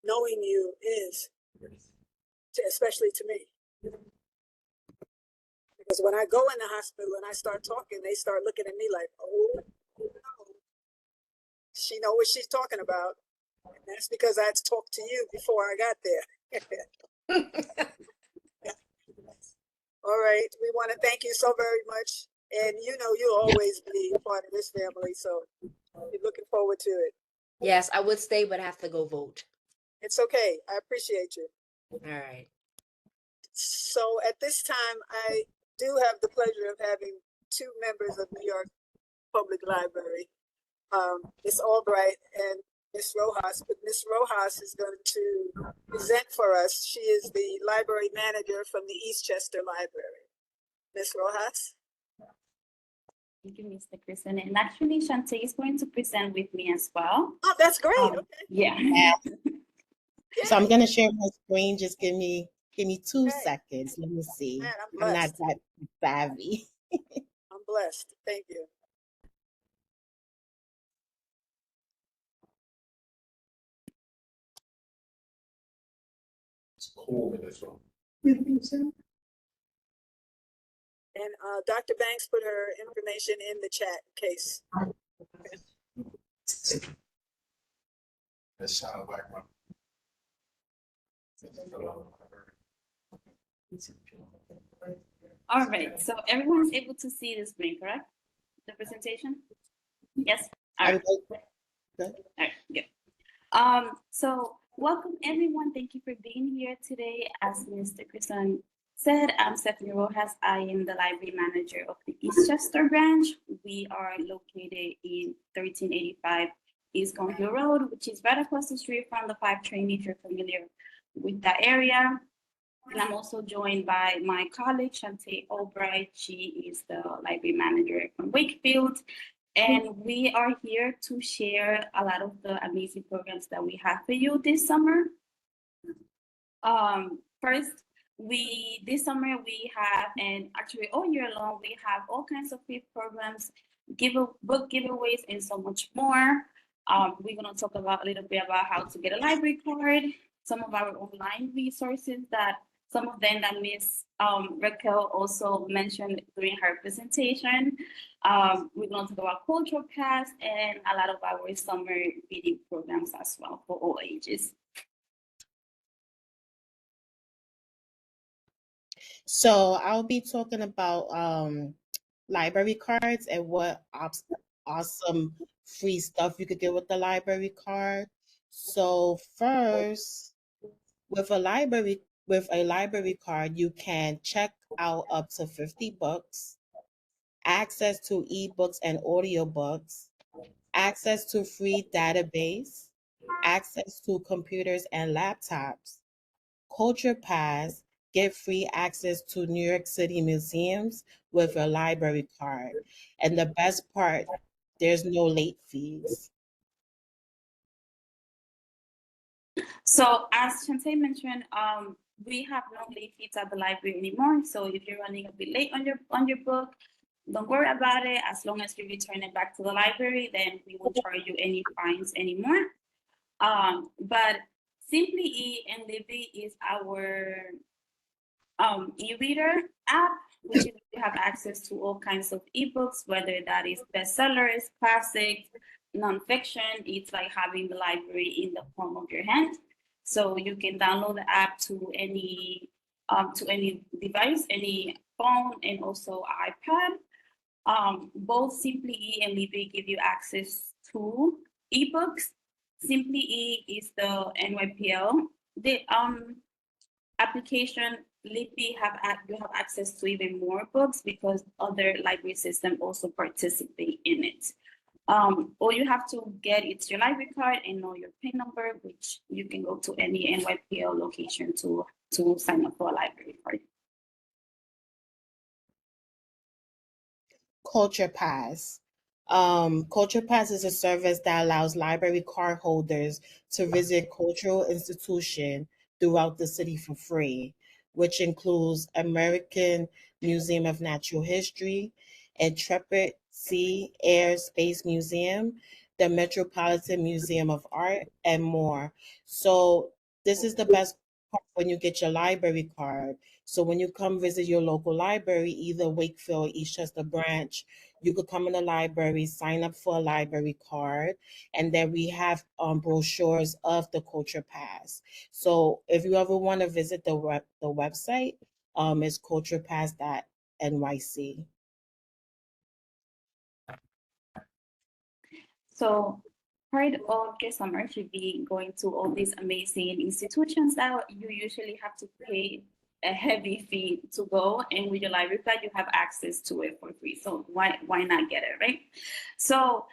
knowing you is, especially to me. Because when I go in the hospital and I start talking, they start looking at me like, oh, no. She know what she's talking about. And that's because I talked to you before I got there. All All right. We want to thank you so very much. And you know, you'll always be part of this family. So we're looking forward to it. Yes, I would stay, but I have to go vote. It's okay. I appreciate you. All right. So at this time, I do have the pleasure of having two members of New York Public Library, Miss Albright and Miss Rojas. But Miss Rojas is going to present for us. She is the library manager from the Eastchester Library. Miss Rojas? Thank you, Mr. Kristen. And actually, Shantae is going to present with me as well. Oh, that's great. Okay. Yeah. So I'm gonna share my screen. Just give me 2 Okay. seconds. Let me see. Man, I'm not that savvy. I'm blessed. Thank you. It's cold in this room. You think so? And Dr. Banks put her information in the chat in case. That sound like my. All right. So everyone's able to see the screen, correct? The presentation? Yes. All right. Good. All right. Good. So welcome everyone. Thank you for being here today. As Mr. Kristen said, I'm Stephanie Rojas. I am the library manager of the Eastchester branch. We are located in 1385 East Gone Hill Road, which is right across the street from the 5 train, if you're familiar with that area. And I'm also joined by my colleague, Shantae Albright. She is the library manager from Wakefield. And we are here to share a lot of the amazing programs that we have for you this summer. First, this summer we have, and actually all year long, we have all kinds of free programs, book giveaways, and so much more. We're going to talk about a little bit about how to get a library card, some of our online resources that some of them that Ms. Raquel also mentioned during her presentation. We're going to talk about Cultural Pass and a lot of our summer reading programs as well for all ages. So I'll be talking about library cards and what awesome free stuff you could get with the library card. So first, with a library card, you can check out up to 50 books, access to ebooks and audiobooks, access to free database, access to computers and laptops, Culture Pass, get free access to New York City museums with a library card. And the best part, there's no late fees. So as Shantae mentioned, we have no late fees at the library anymore. So if you're running a bit late on your book, don't worry about it. As long as you return it back to the library, then we won't charge you any fines anymore. But Simply E and Libby is our e-reader app, which is, you have access to all kinds of ebooks, whether that is bestsellers, classics, nonfiction. It's like having the library in the palm of your hand. So you can download the app to any device, any phone, and also iPad. Both Simply E and Libby give you access to ebooks. Simply E is the NYPL. The application, Libby you have access to even more books because other library systems also participate in it. All you have to get is your library card and know your PIN number, which you can go to any NYPL location to sign up for a library card. Culture Pass. Culture Pass is a service that allows library card holders to visit cultural institutions throughout the city for free, which includes American Museum of Natural History, Intrepid Sea, Air, Space Museum, the Metropolitan Museum of Art, and more. So this is the best part when you get your library card. So when you come visit your local library, either Wakefield or Eastchester branch, you could come in the library, sign up for a library card, and then we have brochures of the Culture Pass. So if you ever want to visit the website, is culturepass.nyc. So part of your summer should be going to all these amazing institutions that you usually have to pay a heavy fee to go, and with your library card you have access to it for free. So why not get it, right? So,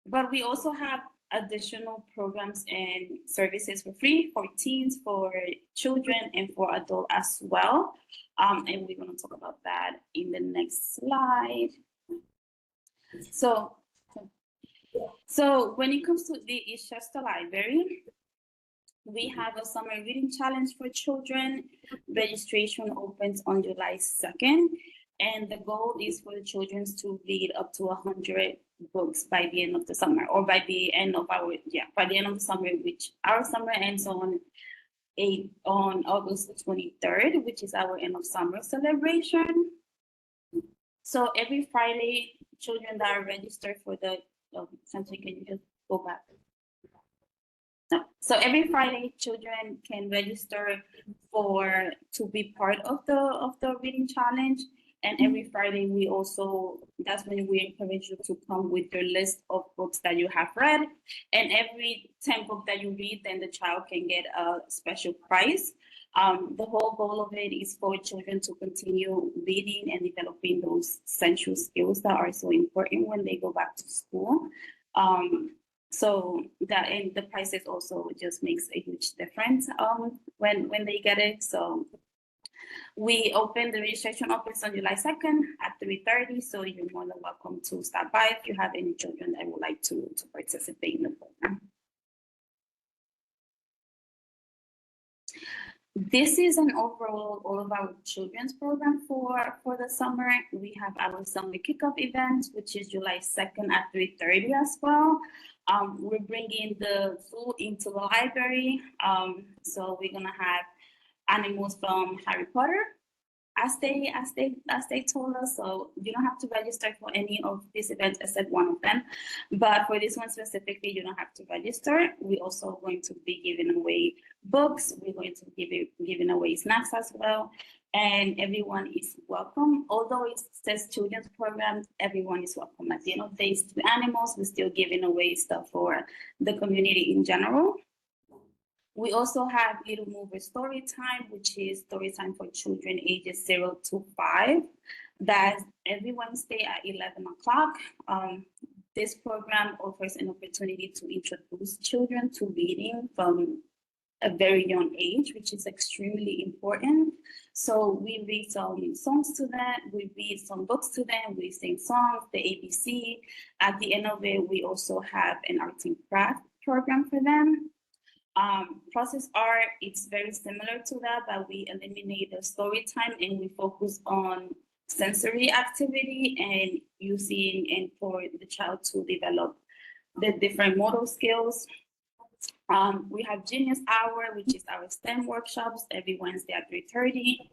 but we also have additional programs and services for free for teens, for children, and for adults as well. And we're going to talk about that in the next slide. So when it comes to the Eastchester Library, we have a summer reading challenge for children. Registration opens on July 2nd, and the goal is for the children to read up to 100 books by the end of the summer, or by the end of the summer, which our summer ends on August 23rd, which is our end of summer celebration. So every Friday, children that are registered for the Sensei, can you just go back? No. So every Friday, children can register to be part of the reading challenge. And every Friday, that's when we encourage you to come with your list of books that you have read. And every 10 book that you read, then the child can get a special prize. The whole goal of it is for children to continue reading and developing those essential skills that are so important when they go back to school. So that, and the prices also just makes a huge difference when they get it. So the registration opens on July 2nd at 3:30. So you're more than welcome to stop by if you have any children that would like to participate in the program. This is an overall all of our children's program for the summer. We have our summer kickoff event, which is July 2nd at 3:30 as well. We're bringing the zoo into the library. So we're gonna have animals from Harry Potter, as they told us. So you don't have to register for any of these events except one of them. But for this one specifically, you don't have to register. We're also going to be giving away books. We're going to be giving away snacks as well. And everyone is welcome. Although it says children's program, everyone is welcome. At the end of the day, to animals, we're still giving away stuff for the community in general. We also have Little Mover Story Time, which is story time for children ages 0 to 5. That's every Wednesday at 11 o'clock. This program offers an opportunity to introduce children to reading from a very young age, which is extremely important. So we read some songs to them, we read some books to them, we sing songs, the ABC. At the end of it, we also have an art and craft program for them. Process art, it's very similar to that, but we eliminate the story time and we focus on sensory activity and using and for the child to develop the different motor skills. We have Genius Hour, which is our STEM workshops every Wednesday at 3:30.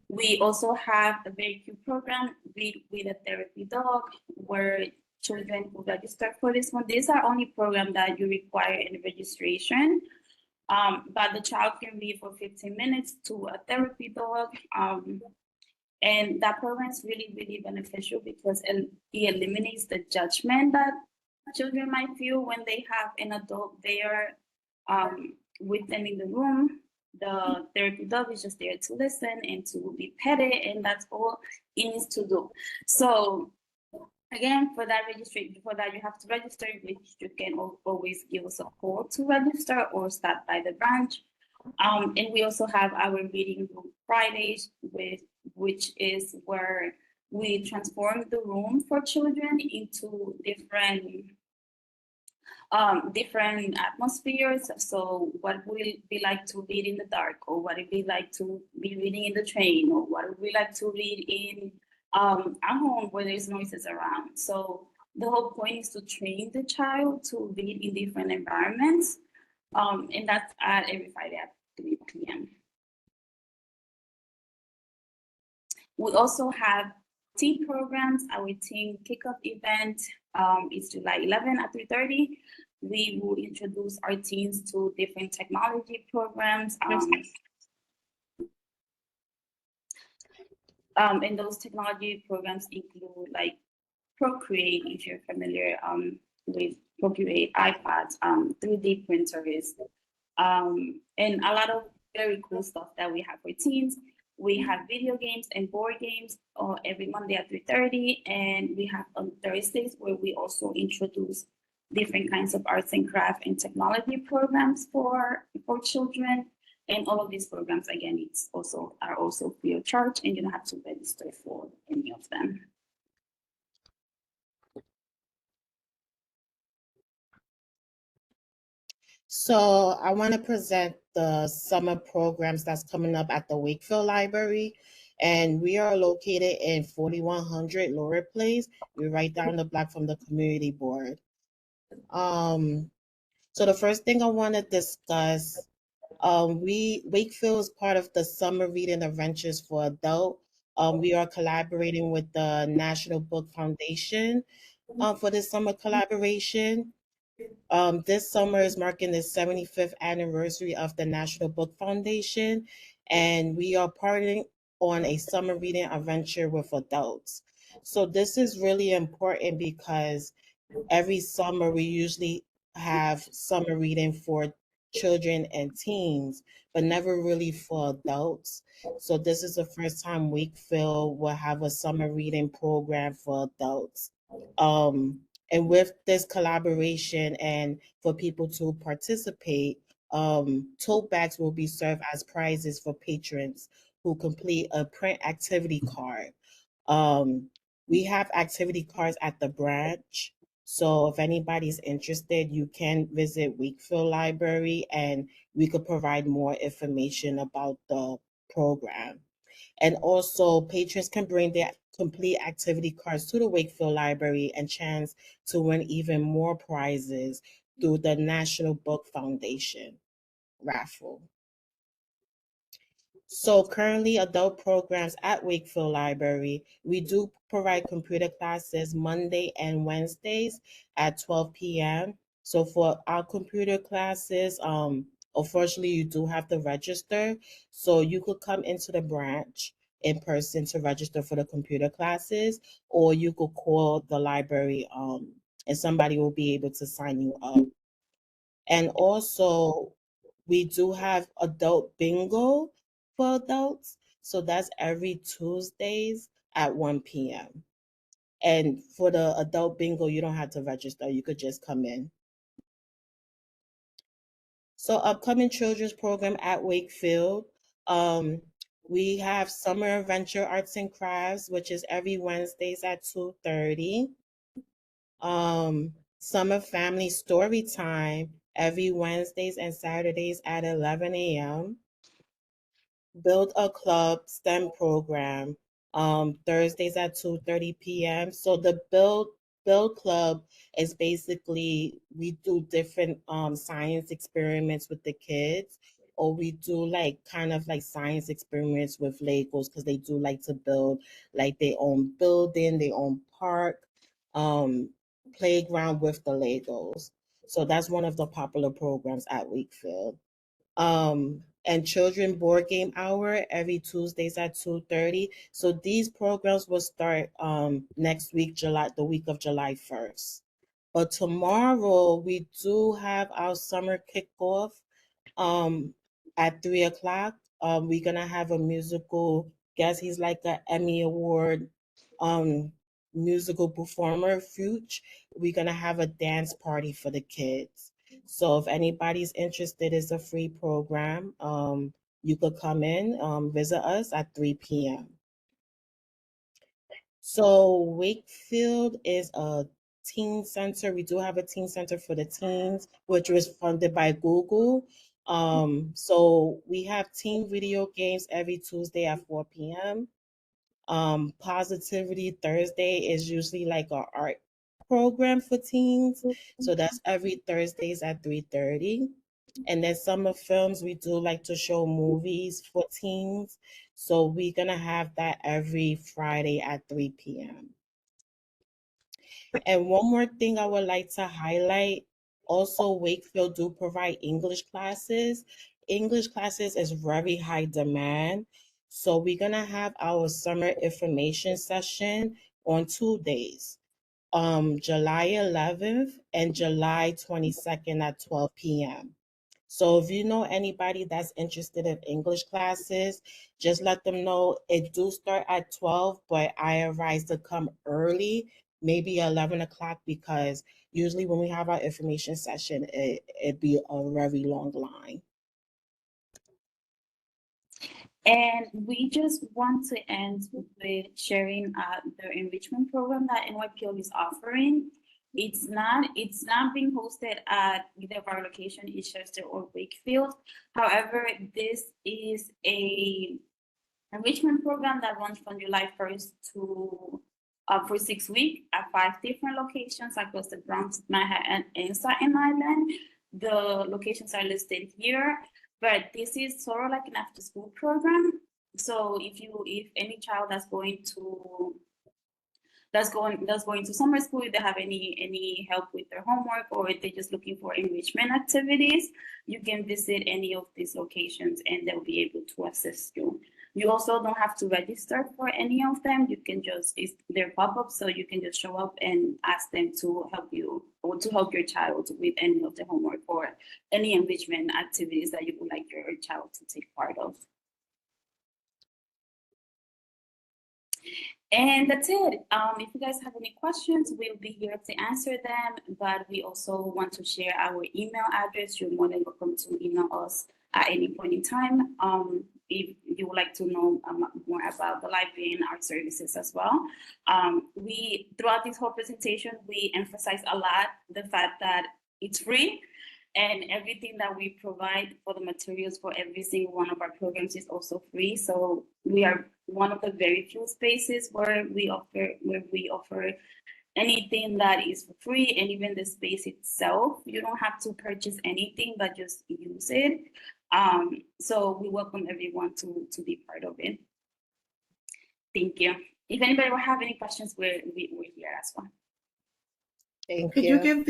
We also have a very cute program, Read with a Therapy Dog, where children who register for this one. These are only programs that you require in registration. But the child can read for 15 minutes to a therapy dog. And that program is really, really beneficial because it eliminates the judgment that children might feel when they have an adult there with them in the room. The therapy dog is just there to listen and to be petted, and that's all it needs to do. So again, for that you have to register, which you can always give us a call to register or stop by the branch. And we also have our reading room Fridays, which is where we transform the room for children into different atmospheres. So what would it be like to read in the dark, or what would it be like to be reading in the train, or what would we like to read in at home where there's noises around. So the whole point is to train the child to read in different environments. And that's at every Friday at 3 p.m. We also have teen programs. Our teen kickoff event is July 11 at 3:30. We will introduce our teens to different technology programs. And those technology programs include like Procreate, if you're familiar with Procreate, iPads, 3D printers, and a lot of very cool stuff that we have for teens. We have video games and board games every Monday at 3:30, and we have on Thursdays where we also introduce different kinds of arts and craft and technology programs for children. And all of these programs, again, are also free of charge, and you don't have to register for any of them. So I want to present the summer programs that's coming up at the Wakefield Library. And we are located in 4100 Laura Place. We're right down the block from the community board. So the first thing I want to discuss, Wakefield is part of the Summer Reading Adventures for Adult. We are collaborating with the National Book Foundation for this summer collaboration. This summer is marking the 75th anniversary of the National Book Foundation, and we are partnering on a summer reading adventure with adults. So this is really important because every summer we usually have summer reading for children and teens, but never really for adults. So this is the first time Wakefield will have a summer reading program for adults. Um, and with this collaboration and for people to participate, tote bags will be served as prizes for patrons who complete a print activity card. Um, we have activity cards at the branch. So if anybody's interested, you can visit Wakefield Library and we could provide more information about the program. And also, patrons can bring their complete activity cards to the Wakefield Library and chance to win even more prizes through the National Book Foundation raffle. So currently adult programs at Wakefield Library, we do provide computer classes Monday and Wednesdays at 12 p.m. So for our computer classes, unfortunately you do have to register. So you could come into the branch in person to register for the computer classes, or you could call the library and somebody will be able to sign you up. And also, we do have adult bingo for adults. So that's every Tuesdays at 1 p.m. And for the adult bingo, you don't have to register. You could just come in. So upcoming children's program at Wakefield. Um, we have Summer Adventure Arts and Crafts, which is every Wednesdays at 2:30. Summer Family Story Time every Wednesdays and Saturdays at 11 a.m. Build a Club STEM program Thursdays at 2:30 p.m. So the Build Club is basically we do different science experiments with the kids, or we do like kind of like science experiments with Legos because they do like to build like their own building, their own park, um, playground with the Legos. So that's one of the popular programs at Wakefield. And children board game hour every Tuesdays at 2:30. So these programs will start next week, the week of July 1st. But tomorrow we do have our summer kickoff um at 3 o'clock. We're gonna have a musical guest. He's like an Emmy Award um musical performer, Fuge. We're gonna have a dance party for the kids. So if anybody's interested, it's a free program. You could come in, visit us at 3 p.m. So Wakefield is a teen center. We do have a teen center for the teens, which was funded by Google. So we have teen video games every Tuesday at 4 p.m. Positivity Thursday is usually like an art program for teens. So that's every Thursdays at 3:30. And then summer films, we do like to show movies for teens. So we're gonna have that every Friday at 3 p.m. And one more thing I would like to highlight, also Wakefield do provide English classes. English classes is very high demand. So we're gonna have our summer information session on 2 days, July 11th and July 22nd at 12 p.m. So if you know anybody that's interested in English classes, just let them know it do start at 12, but I advise to come early, maybe 11 o'clock, because usually when we have our information session, it be a very long line. And we just want to end with sharing the enrichment program that NYPL is offering. It's not being hosted at either of our location, Eastchester or Wakefield. However, this is a enrichment program that runs from July 1st to for 6 weeks at 5 different locations across the Bronx, Manhattan, and Staten Island. The locations are listed here, but this is sort of like an after-school program. So if any child that's going to summer school, if they have any help with their homework, or if they're just looking for enrichment activities, you can visit any of these locations and they'll be able to assist you. You also don't have to register for any of them. You can they're pop-ups, so you can just show up and ask them to help you or to help your child with any of the homework or any enrichment activities that you would like your child to take part of. And that's it. If you guys have any questions, we'll be here to answer them, but we also want to share our email address. You're more than welcome to email us at any point in time. If you would like to know more about the library and our services as well. Throughout this whole presentation, we emphasize a lot the fact that it's free, and everything that we provide for the materials for every single one of our programs is also free. So we are one of the very few spaces where we offer anything that is for free, and even the space itself, you don't have to purchase anything, but just use it. So we welcome everyone to be part of it. Thank you. If anybody will have any questions, we're here as well. Thank Could you. you give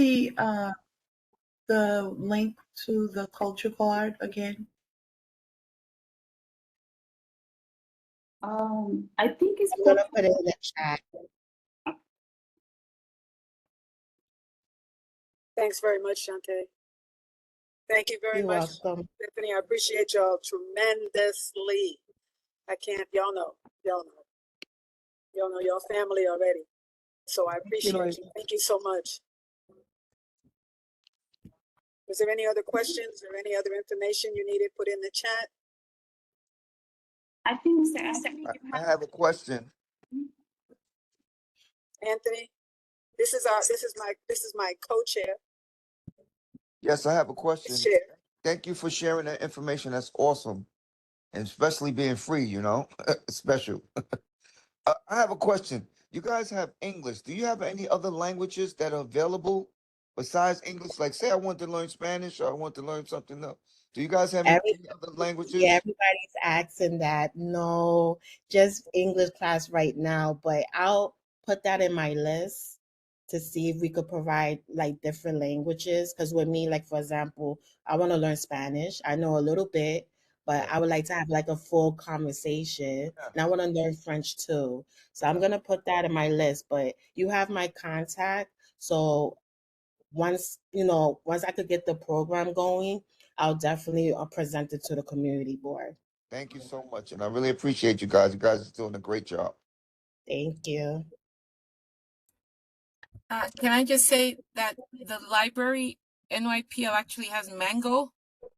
the link to the culture card again? I think it's I'm gonna put it in the chat. Thanks very much, Shantae. Thank you very You're much, welcome. Tiffany. I appreciate y'all tremendously. Y'all know y'all family already. So I appreciate you. Thank you so much. Was there any other questions or any other information you needed put in the chat? I think Mr. Anthony, I have a question. Anthony, this is my co-chair. Yes, I have a question. Chair. Thank you for sharing that information. That's awesome. And especially being free, you know, special. I have a question. You guys have English. Do you have any other languages that are available besides English? Like, say I want to learn Spanish or I want to learn something else. Do you guys have any other languages? Yeah, everybody's asking that. No, just English class right now, but I'll put that in my list to see if we could provide like different languages. Because with me, like for example, I want to learn Spanish. I know a little bit, but I would like to have like a full conversation. And I want to learn French too. So I'm gonna put that in my list. But you have my contact. So once I could get the program going, I'll definitely present it to the community board. Thank you so much. And I really appreciate you guys. You guys are doing a great job. Thank you. Can I just say that the library NYPL actually has Mango.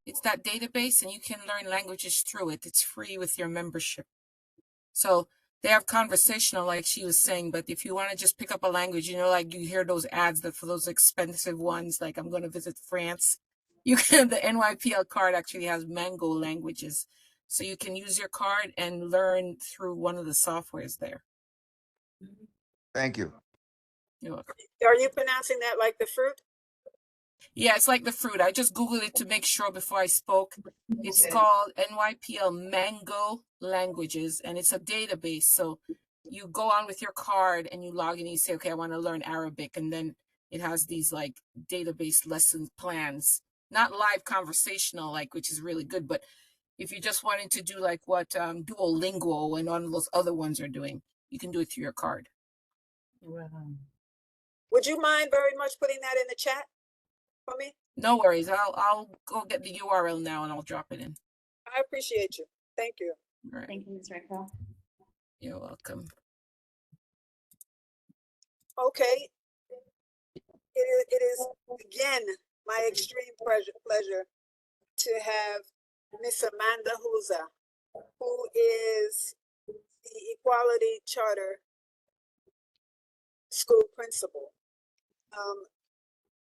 It's that database, and you can learn languages through it. It's free with your membership. So they have conversational, like she was saying, but if you want to just pick up a language, you know, like you hear those ads that for those expensive ones, like I'm going to visit France, you can, the NYPL card actually has Mango languages. So you can use your card and learn through one of the softwares there. Thank you. You're welcome. Are you pronouncing that like the fruit? Yeah, it's like the fruit. I just Googled it to make sure before I spoke. It's called NYPL Mango Languages, and it's a database. So you go on with your card and you log in and you say, okay, I want to learn Arabic. And then it has these like database lesson plans, not live conversational, like, which is really good, but if you just wanted to do like what Duolingo and all of those other ones are doing, you can do it through your card. Would you mind very much putting that in the chat for me? No worries. I'll go get the URL now and I'll drop it in. I appreciate you. Thank you. All right. Thank you, Ms. Raquel. You're welcome. Okay. It is again my extreme pleasure to have Miss Amanda Huza, who is the Equality Charter School Principal.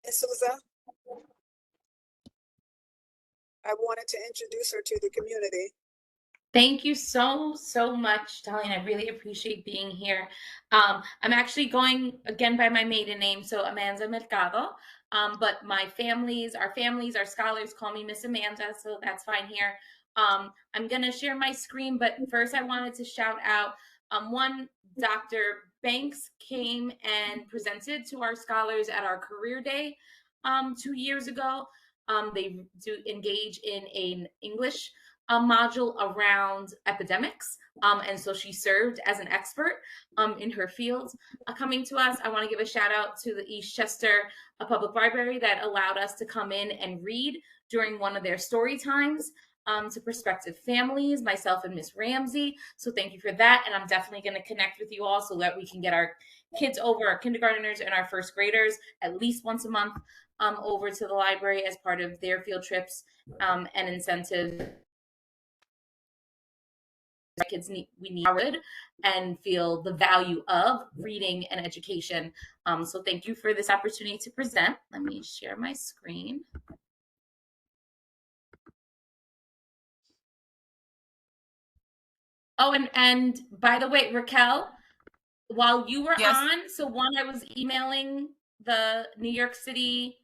Ms. Huza, I wanted to introduce her to the community. Thank you so much, Darlene. I really appreciate being here. I'm actually going again by my maiden name, so Amanda Mercado. But our families, our scholars call me Miss Amanda, so that's fine here. I'm gonna share my screen, but first I wanted to shout out one, Dr. Banks came and presented to our scholars at our career day 2 years ago. They do engage in an English module around epidemics. And so she served as an expert in her field. Coming to us, I want to give a shout out to the Eastchester Public Library that allowed us to come in and read during one of their story times to prospective families, myself and Miss Ramsey. So thank you for that. And I'm definitely going to connect with you all so that we can get our kids over, our kindergartners and our first graders, at least once a month over to the library as part of their field trips and incentives. Kids we need and feel the value of reading and education. So thank you for this opportunity to present. Let me share my screen. Oh, and by the way, Raquel, while you were on, so I was emailing the New York City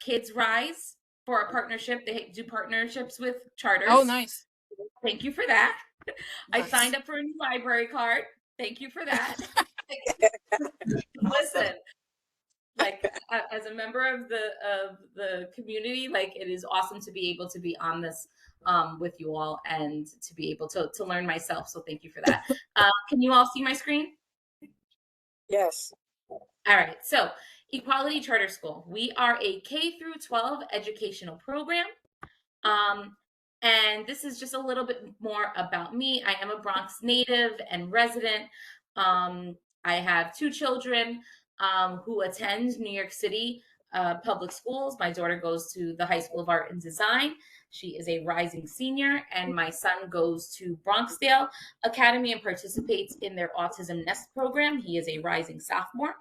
Kids Rise for a partnership. They do partnerships with charters. Oh, nice. Thank you for that. Nice. I signed up for a new library card. Thank you for that. Listen, like as a member of the community, like it is awesome to be able to be on this with you all and to be able to learn myself. So thank you for that. Can you all see my screen? Yes. All right. So Equality Charter School. We are a K through 12 educational program. And this is just a little bit more about me. I am a Bronx native and resident. I have 2 children who attend New York City public schools. My daughter goes to the High School of Art and Design. She is a rising senior, and my son goes to Bronxdale Academy and participates in their Autism Nest program. He is a rising sophomore.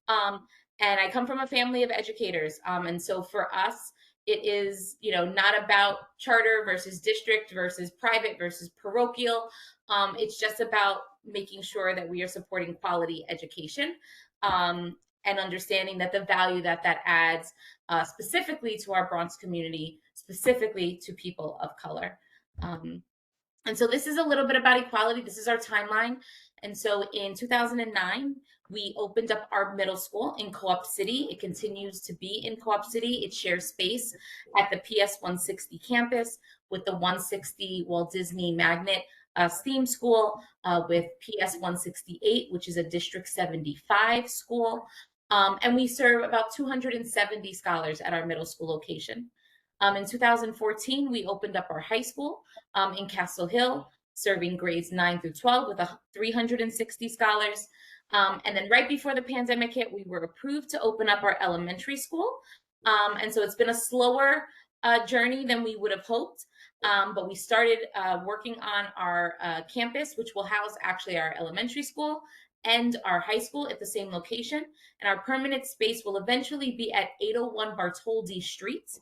And I come from a family of educators. And so for us, it is, not about charter versus district versus private versus parochial. It's just about making sure that we are supporting quality education and understanding that the value that adds specifically to our Bronx community, specifically to people of color. And so this is a little bit about equality. This is our timeline. And so in 2009, we opened up our middle school in Co-op City. It continues to be in Co-op City. It shares space at the PS 160 campus with the 160 Walt Disney Magnet STEAM school with PS 168, which is a District 75 school. And we serve about 270 scholars at our middle school location. In 2014, we opened up our high school in Castle Hill, serving grades 9 through 12 with 360 scholars. And then right before the pandemic hit, we were approved to open up our elementary school. And so it's been a slower journey than we would have hoped. But we started working on our campus, which will house actually our elementary school and our high school at the same location. And our permanent space will eventually be at 801 Bartholdi Street.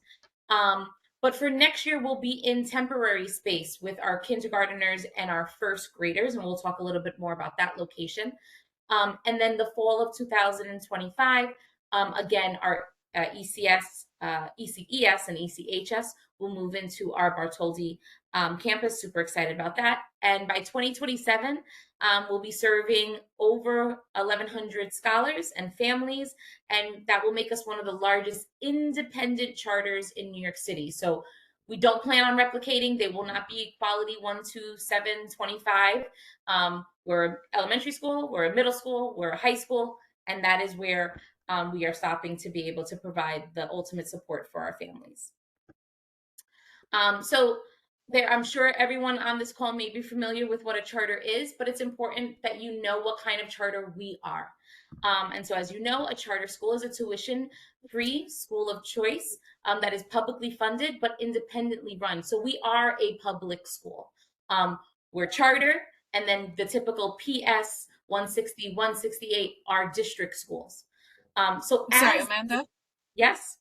But for next year, we'll be in temporary space with our kindergarteners and our first graders, and we'll talk a little bit more about that location. And then the fall of 2025, again, our ECES and ECHS will move into our Bartholdi campus. Super excited about that. And by 2027, we'll be serving over 1,100 scholars and families, and that will make us one of the largest independent charters in New York City. So We don't plan on replicating. They will not be quality 1, 2, 7, 25. We're elementary school, we're a middle school, we're a high school, and that is where we are stopping to be able to provide the ultimate support for our families. So there, I'm sure everyone on this call may be familiar with what a charter is, but it's important that you know what kind of charter we are. And so as you know, a charter school is a tuition-free school of choice that is publicly funded but independently run. So we are a public school. We're charter, and then the typical PS 160, 168 are district schools. So I'm sorry, as, Amanda, yes?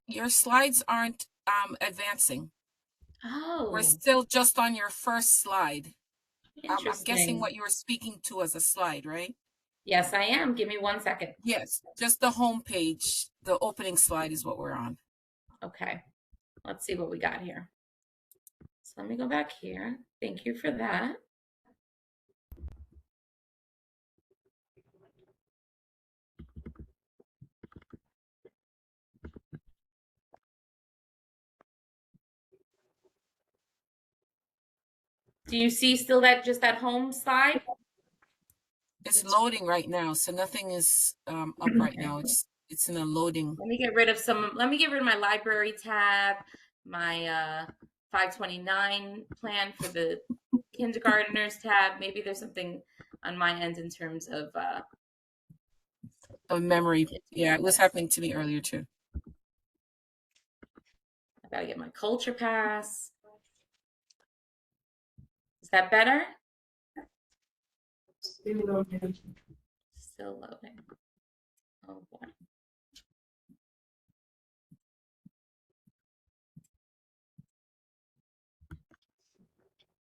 your slides aren't advancing. We're Oh, still just on your first slide. I'm guessing interesting. what you were speaking to as a slide, right? Yes, I am. Give me 1 second. Yes, just the home page, the opening slide is what we're on. Okay, let's see what we got here. So let me go back here. Thank you for that. Do you see still that just that home slide? It's loading right now, so nothing is up right now. It's in a loading. Let me get rid of my library tab, my 529 plan for the kindergartners tab. Maybe there's something on my end in terms of Memory. Yeah, it was happening to me earlier too. I gotta get my culture pass. Is that better? Still loading. Oh boy.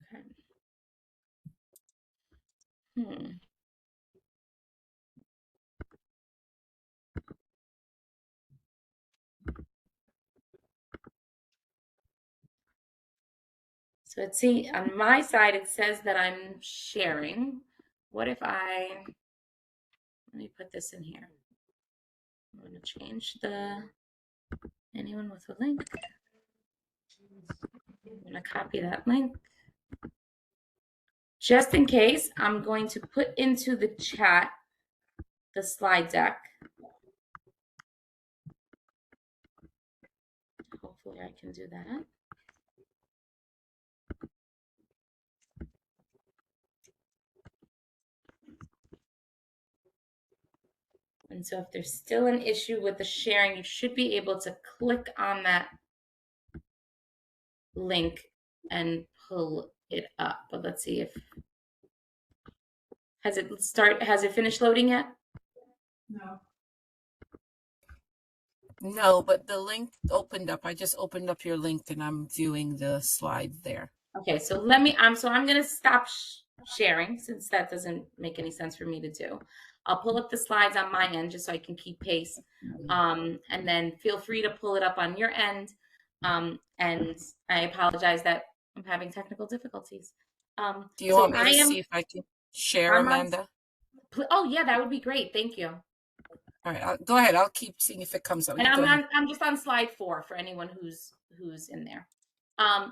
Okay. So let's see, on my side, it says that I'm sharing. What if let me put this in here. I'm going to change anyone with a link. I'm going to copy that link. Just in case, I'm going to put into the chat the slide deck. Hopefully I can do that. And so if there's still an issue with the sharing, you should be able to click on that link and pull it up. But let's see if, has it finished loading yet? No. No, but the link opened up. I just opened up your link and I'm viewing the slide there. Okay, so I'm going to stop sharing since that doesn't make any sense for me to do. I'll pull up the slides on my end just so I can keep pace. And then feel free to pull it up on your end. And I apologize that I'm having technical difficulties. Do you want me to see if I can share, Amanda? Oh yeah, that would be great. Thank you. All right, go ahead. I'll keep seeing if it comes up. And I'm just on slide 4 for anyone who's in there.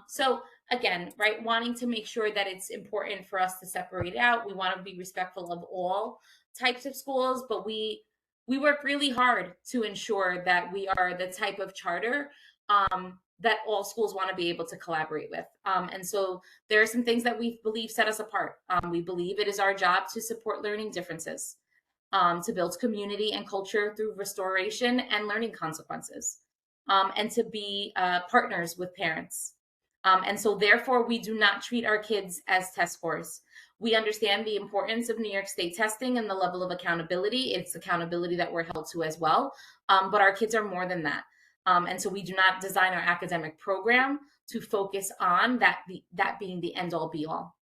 So again, right, wanting to make sure that it's important for us to separate out. We want to be respectful of all types of schools, but we work really hard to ensure that we are the type of charter that all schools want to be able to collaborate with. And so there are some things that we believe set us apart. We believe it is our job to support learning differences, to build community and culture through restoration and learning consequences, and to be partners with parents. And so therefore, we do not treat our kids as test scores. We understand the importance of New York State testing and the level of accountability. It's accountability that we're held to as well. But our kids are more than that. And so we do not design our academic program to focus on that being the end all be all.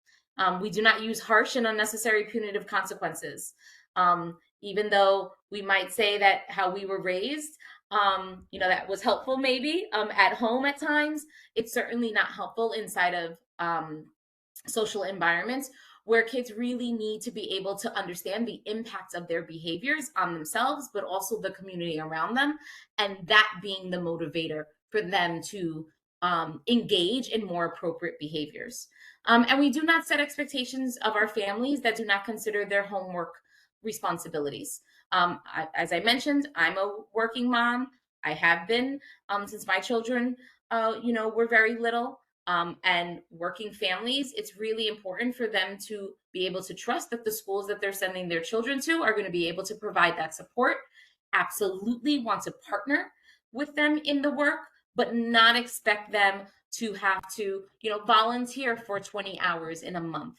We do not use harsh and unnecessary punitive consequences. Even though we might say that how we were raised, that was helpful maybe at home at times, it's certainly not helpful inside of social environments where kids really need to be able to understand the impact of their behaviors on themselves, but also the community around them, and that being the motivator for them to engage in more appropriate behaviors. And we do not set expectations of our families that do not consider their homework responsibilities. As I mentioned, I'm a working mom. I have been since my children, were very little. And working families, it's really important for them to be able to trust that the schools that they're sending their children to are going to be able to provide that support. Absolutely want to partner with them in the work, but not expect them to have to, volunteer for 20 hours in a month,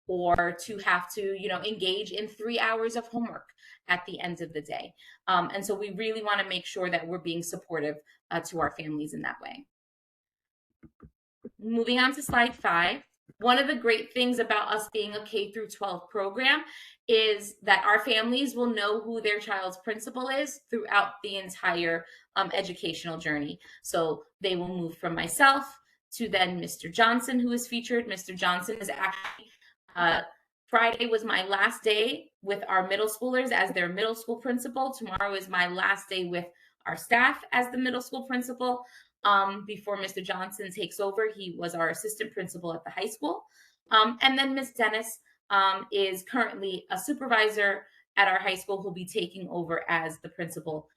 or to have to, engage in 3 hours of homework at the end of the day. And so we really want to make sure that we're being supportive to our families in that way. Moving on to slide 5. One of the great things about us being a K through 12 program is that our families will know who their child's principal is throughout the entire educational journey. So they will move from myself to then Mr. Johnson, who is featured. Mr. Johnson is actually, Friday was my last day with our middle schoolers as their middle school principal. Tomorrow is my last day with our staff as the middle school principal. Before Mr. Johnson takes over, he was our assistant principal at the high school. And then Ms. Dennis is currently a supervisor at our high school who'll be taking over as the principal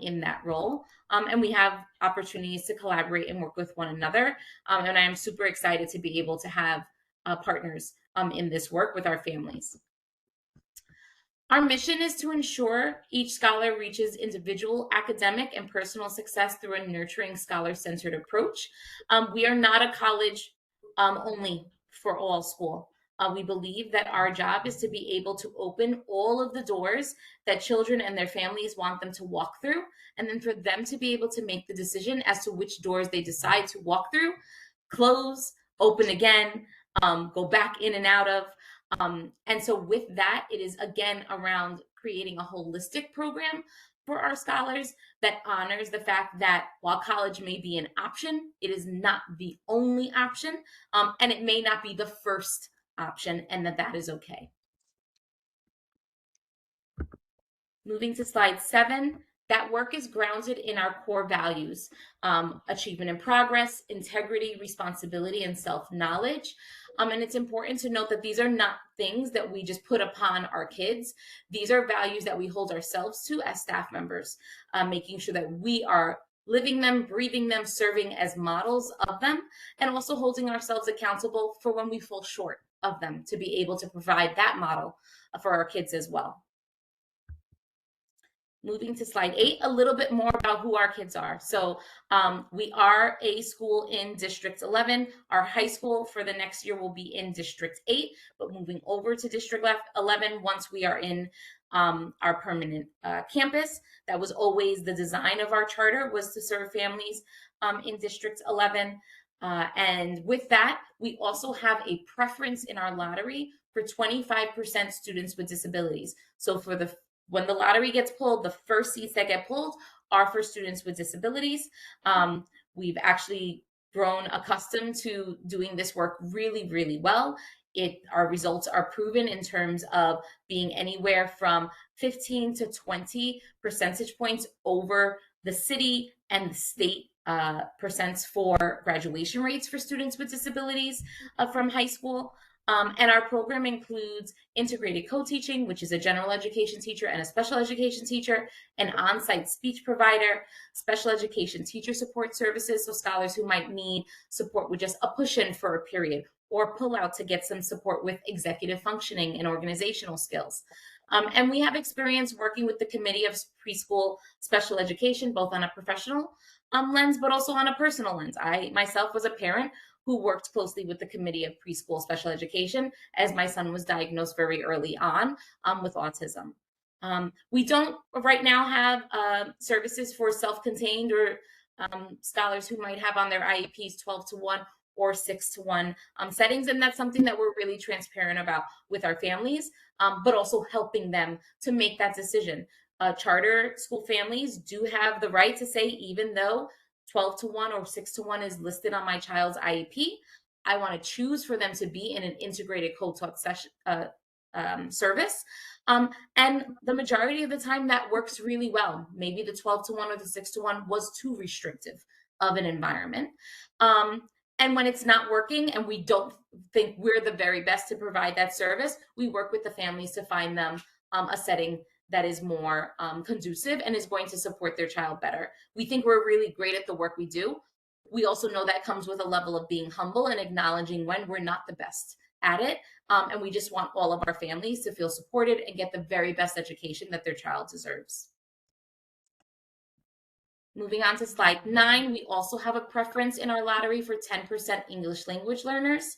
in that role. And we have opportunities to collaborate and work with one another. And I am super excited to be able to have partners in this work with our families. Our mission is to ensure each scholar reaches individual academic and personal success through a nurturing scholar-centered approach. We are not a college only for all school. We believe that our job is to be able to open all of the doors that children and their families want them to walk through, and then for them to be able to make the decision as to which doors they decide to walk through, close, open again, go back in and out of. And so with that, it is again around creating a holistic program for our scholars that honors the fact that while college may be an option, it is not the only option, and it may not be the first option, and that is okay. Moving to slide 7, that work is grounded in our core values, achievement and progress, integrity, responsibility, and self-knowledge. And it's important to note that these are not things that we just put upon our kids. These are values that we hold ourselves to as staff members, making sure that we are living them, breathing them, serving as models of them, and also holding ourselves accountable for when we fall short of them to be able to provide that model for our kids as well. Moving to slide 8, a little bit more about who our kids are. So we are a school in District 11. Our high school for the next year will be in District 8, but moving over to District 11 once we are in our permanent campus. That was always the design of our charter, was to serve families in District 11. And with that, we also have a preference in our lottery for 25% students with disabilities. So when the lottery gets pulled, the first seats that get pulled are for students with disabilities. We've actually grown accustomed to doing this work really, really well. Our results are proven in terms of being anywhere from 15 to 20 percentage points over the city and the state percents for graduation rates for students with disabilities from high school. And our program includes integrated co-teaching, which is a general education teacher and a special education teacher, an on-site speech provider, special education teacher support services, so scholars who might need support with just a push-in for a period or pull out to get some support with executive functioning and organizational skills. And we have experience working with the Committee of Preschool Special Education, both on a professional lens, but also on a personal lens. I myself was a parent who worked closely with the Committee of Preschool Special Education as my son was diagnosed very early on with autism. We don't right now have services for self-contained or scholars who might have on their IEPs 12-1 or 6-1 settings, and that's something that we're really transparent about with our families, but also helping them to make that decision. Charter school families do have the right to say, even though 12-1 or 6-1 is listed on my child's IEP, I want to choose for them to be in an integrated co-taught session service. And the majority of the time that works really well. Maybe the 12-1 or the 6-1 was too restrictive of an environment. And when it's not working and we don't think we're the very best to provide that service, we work with the families to find them a setting that is more conducive and is going to support their child better. We think we're really great at the work we do. We also know that comes with a level of being humble and acknowledging when we're not the best at it. And we just want all of our families to feel supported and get the very best education that their child deserves. Moving on to slide 9, we also have a preference in our lottery for 10% English language learners.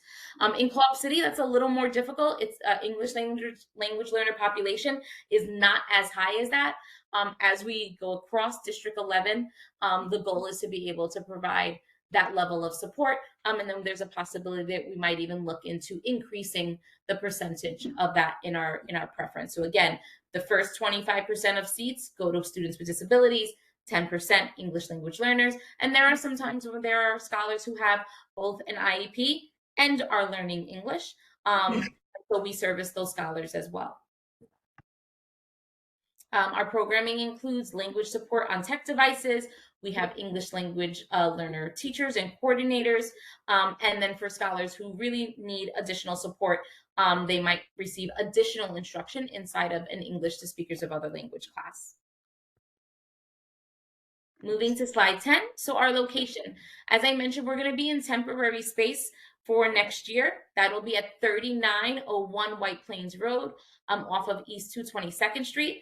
In Co-op City, that's a little more difficult. It's English language learner population is not as high as that. As we go across District 11, the goal is to be able to provide that level of support. And then there's a possibility that we might even look into increasing the percentage of that in our preference. So again, the first 25% of seats go to students with disabilities, 10% English language learners. And there are some times where there are scholars who have both an IEP and are learning English. So we service those scholars as well. Our programming includes language support on tech devices. We have English language learner teachers and coordinators. And then for scholars who really need additional support, they might receive additional instruction inside of an English to speakers of other language class. Moving to slide 10. So our location, as I mentioned, we're going to be in temporary space for next year. That'll be at 3901 White Plains Road off of East 222nd Street.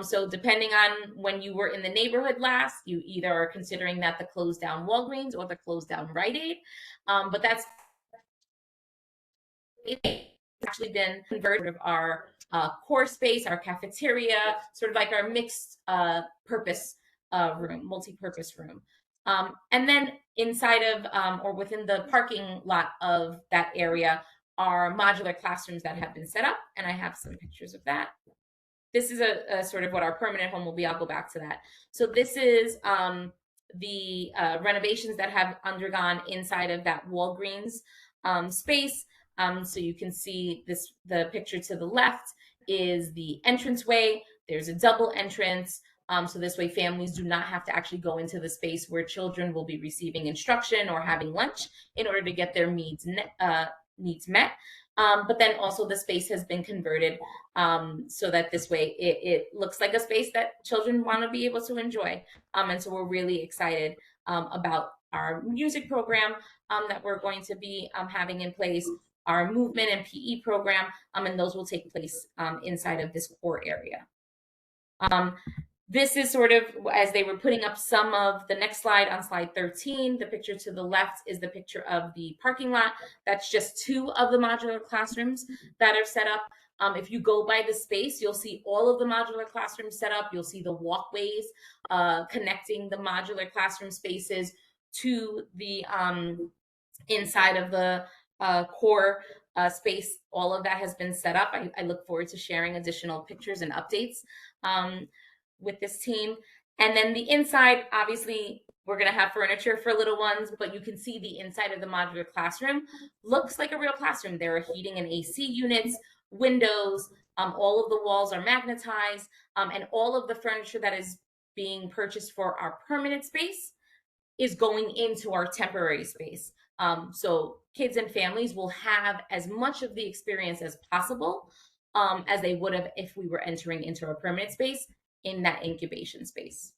So depending on when you were in the neighborhood last, you either are considering that the closed down Walgreens or the closed down Rite Aid. But that's actually been converted of our core space, our cafeteria, sort of like our mixed purpose room, multi-purpose room. And then inside of or within the parking lot of that area are modular classrooms that have been set up. And I have some pictures of that. This is a sort of what our permanent home will be. I'll go back to that. So this is the renovations that have undergone inside of that Walgreens space. So you can see this, the picture to the left is the entranceway. There's a double entrance. So this way families do not have to actually go into the space where children will be receiving instruction or having lunch in order to get their needs met. But then also the space has been converted so that this way it looks like a space that children want to be able to enjoy. And so we're really excited about our music program that we're going to be having in place, our movement and PE program, and those will take place inside of this core area. This is sort of, as they were putting up some of the next slide on slide 13, the picture to the left is the picture of the parking lot. That's just 2 of the modular classrooms that are set up. If you go by the space, you'll see all of the modular classrooms set up. You'll see the walkways connecting the modular classroom spaces to the inside of the core space. All of that has been set up. I look forward to sharing additional pictures and updates with this team. And then the inside, obviously, we're going to have furniture for little ones, but you can see the inside of the modular classroom looks like a real classroom. There are heating and AC units, windows, all of the walls are magnetized, and all of the furniture that is being purchased for our permanent space is going into our temporary space. So kids and families will have as much of the experience as possible as they would have if we were entering into our permanent space in that incubation space.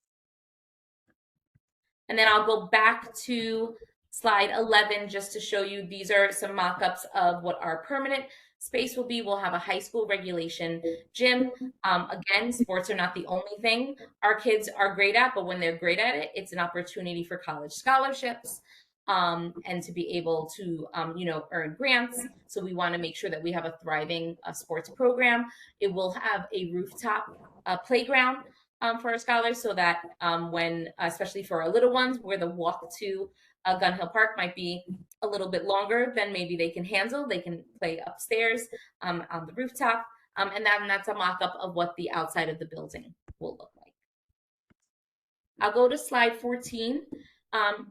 And then I'll go back to slide 11 just to show you, these are some mock-ups of what our permanent space will be. We'll have a high school regulation gym. Again, sports are not the only thing our kids are great at, but when they're great at it, it's an opportunity for college scholarships and to be able to, earn grants. So we want to make sure that we have a thriving sports program. It will have a rooftop playground for our scholars so that when, especially for our little ones, where the walk to Gun Hill Park might be a little bit longer than maybe they can handle, they can play upstairs on the rooftop. And that's a mock-up of what the outside of the building will look like. I'll go to slide 14.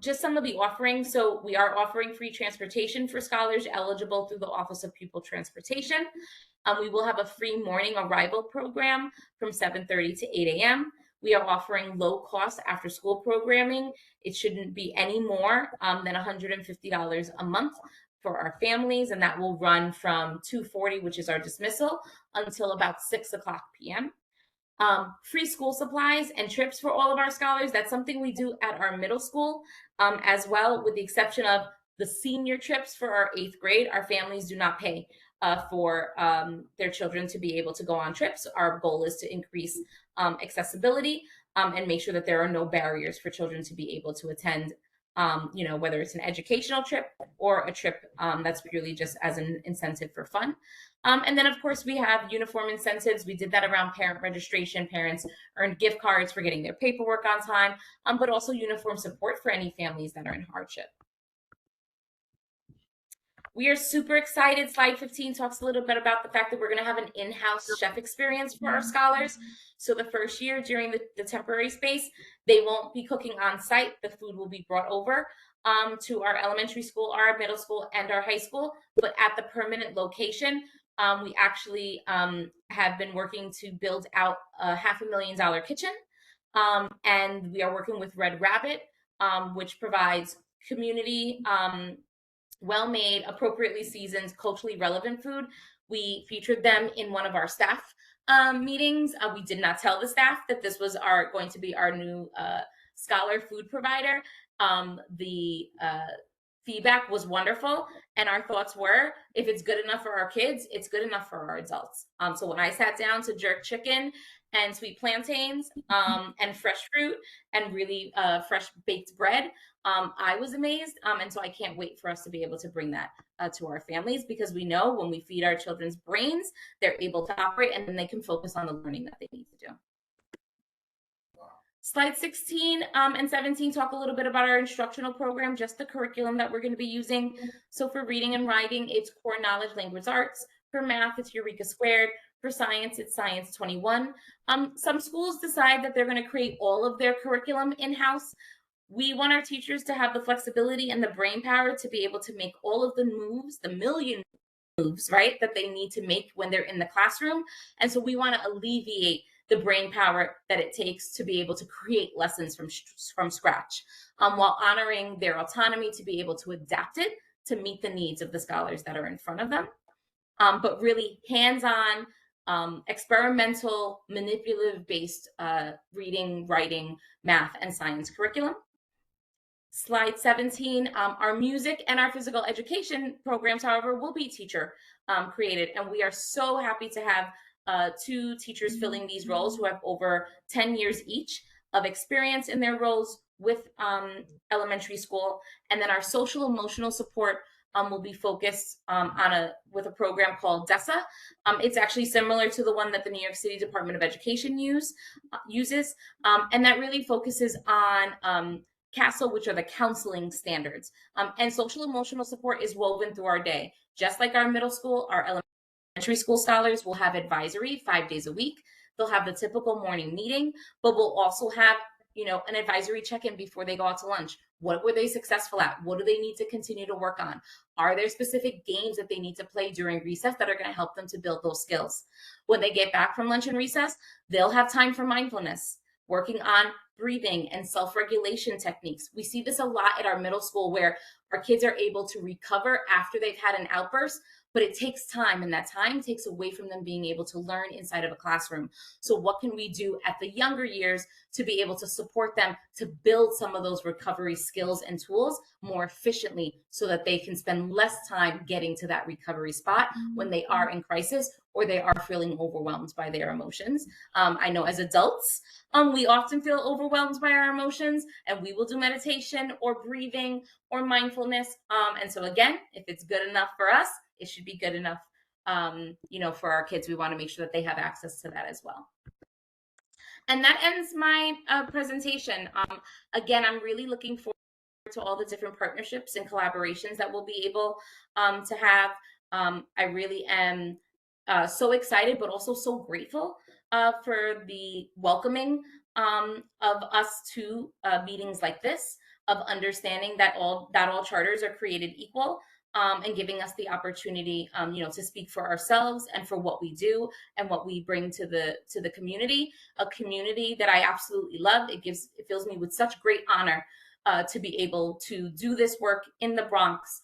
Just some of the offerings. So we are offering free transportation for scholars eligible through the Office of Pupil Transportation. We will have a free morning arrival program from 7:30 to 8 a.m. We are offering low cost after school programming. It shouldn't be any more than $150 a month for our families, and that will run from 2:40, which is our dismissal, until about 6:00 p.m. Free school supplies and trips for all of our scholars. That's something we do at our middle school as well, with the exception of the senior trips for our 8th grade. Our families do not pay for their children to be able to go on trips. Our goal is to increase accessibility and make sure that there are no barriers for children to be able to attend, whether it's an educational trip or a trip that's purely just as an incentive for fun. And then, of course, we have uniform incentives. We did that around parent registration. Parents earned gift cards for getting their paperwork on time, but also uniform support for any families that are in hardship. We are super excited. Slide 15 talks a little bit about the fact that we're going to have an in-house chef experience for our scholars. So the first year during the temporary space, they won't be cooking on site. The food will be brought over to our elementary school, our middle school, and our high school. But at the permanent location, we actually have been working to build out a $500,000 kitchen. And we are working with Red Rabbit, which provides community well-made, appropriately seasoned, culturally relevant food. We featured them in one of our staff meetings. We did not tell the staff that this was going to be our new scholar food provider. The feedback was wonderful, and our thoughts were, if it's good enough for our kids, it's good enough for our adults. So when I sat down to jerk chicken and sweet plantains and fresh fruit and really fresh baked bread, I was amazed. And so I can't wait for us to be able to bring that to our families, because we know when we feed our children's brains, they're able to operate and then they can focus on the learning that they need to do. Slide 16 and 17 talk a little bit about our instructional program, just the curriculum that we're going to be using. So for reading and writing, it's core knowledge, language arts. For math, it's Eureka Squared. For science, it's Science 21. Some schools decide that they're going to create all of their curriculum in-house. We want our teachers to have the flexibility and the brain power to be able to make all of the moves, the million moves, right, that they need to make when they're in the classroom. And so we want to alleviate the brain power that it takes to be able to create lessons from scratch, while honoring their autonomy to be able to adapt it to meet the needs of the scholars that are in front of them. But really hands-on, experimental, manipulative-based reading, writing, math, and science curriculum. Slide 17, our music and our physical education programs, however, will be teacher created. And we are so happy to have 2 teachers filling these roles who have over 10 years each of experience in their roles with elementary school. And then our social emotional support will be focused with a program called DESA. It's actually similar to the one that the New York City Department of Education uses. And that really focuses on CASEL, which are the counseling standards. And social emotional support is woven through our day. Just like our middle school, our elementary school scholars will have advisory 5 days a week. They'll have the typical morning meeting, but we'll also have, an advisory check-in before they go out to lunch. What were they successful at? What do they need to continue to work on? Are there specific games that they need to play during recess that are going to help them to build those skills? When they get back from lunch and recess, they'll have time for mindfulness, working on breathing and self-regulation techniques. We see this a lot at our middle school, where our kids are able to recover after they've had an outburst, but it takes time, and that time takes away from them being able to learn inside of a classroom. So what can we do at the younger years to be able to support them to build some of those recovery skills and tools more efficiently, so that they can spend less time getting to that recovery spot when they are in crisis or they are feeling overwhelmed by their emotions? I know as adults, we often feel overwhelmed by our emotions, and we will do meditation or breathing or mindfulness. And so again, if it's good enough for us, it should be good enough, for our kids. We want to make sure that they have access to that as well. And that ends my presentation. Again, I'm really looking forward to all the different partnerships and collaborations that we'll be able to have. I really am so excited, but also so grateful for the welcoming of us to meetings like this, of understanding that all charters are created equal, and giving us the opportunity, to speak for ourselves and for what we do and what we bring to the community. A community that I absolutely love. It fills me with such great honor to be able to do this work in the Bronx,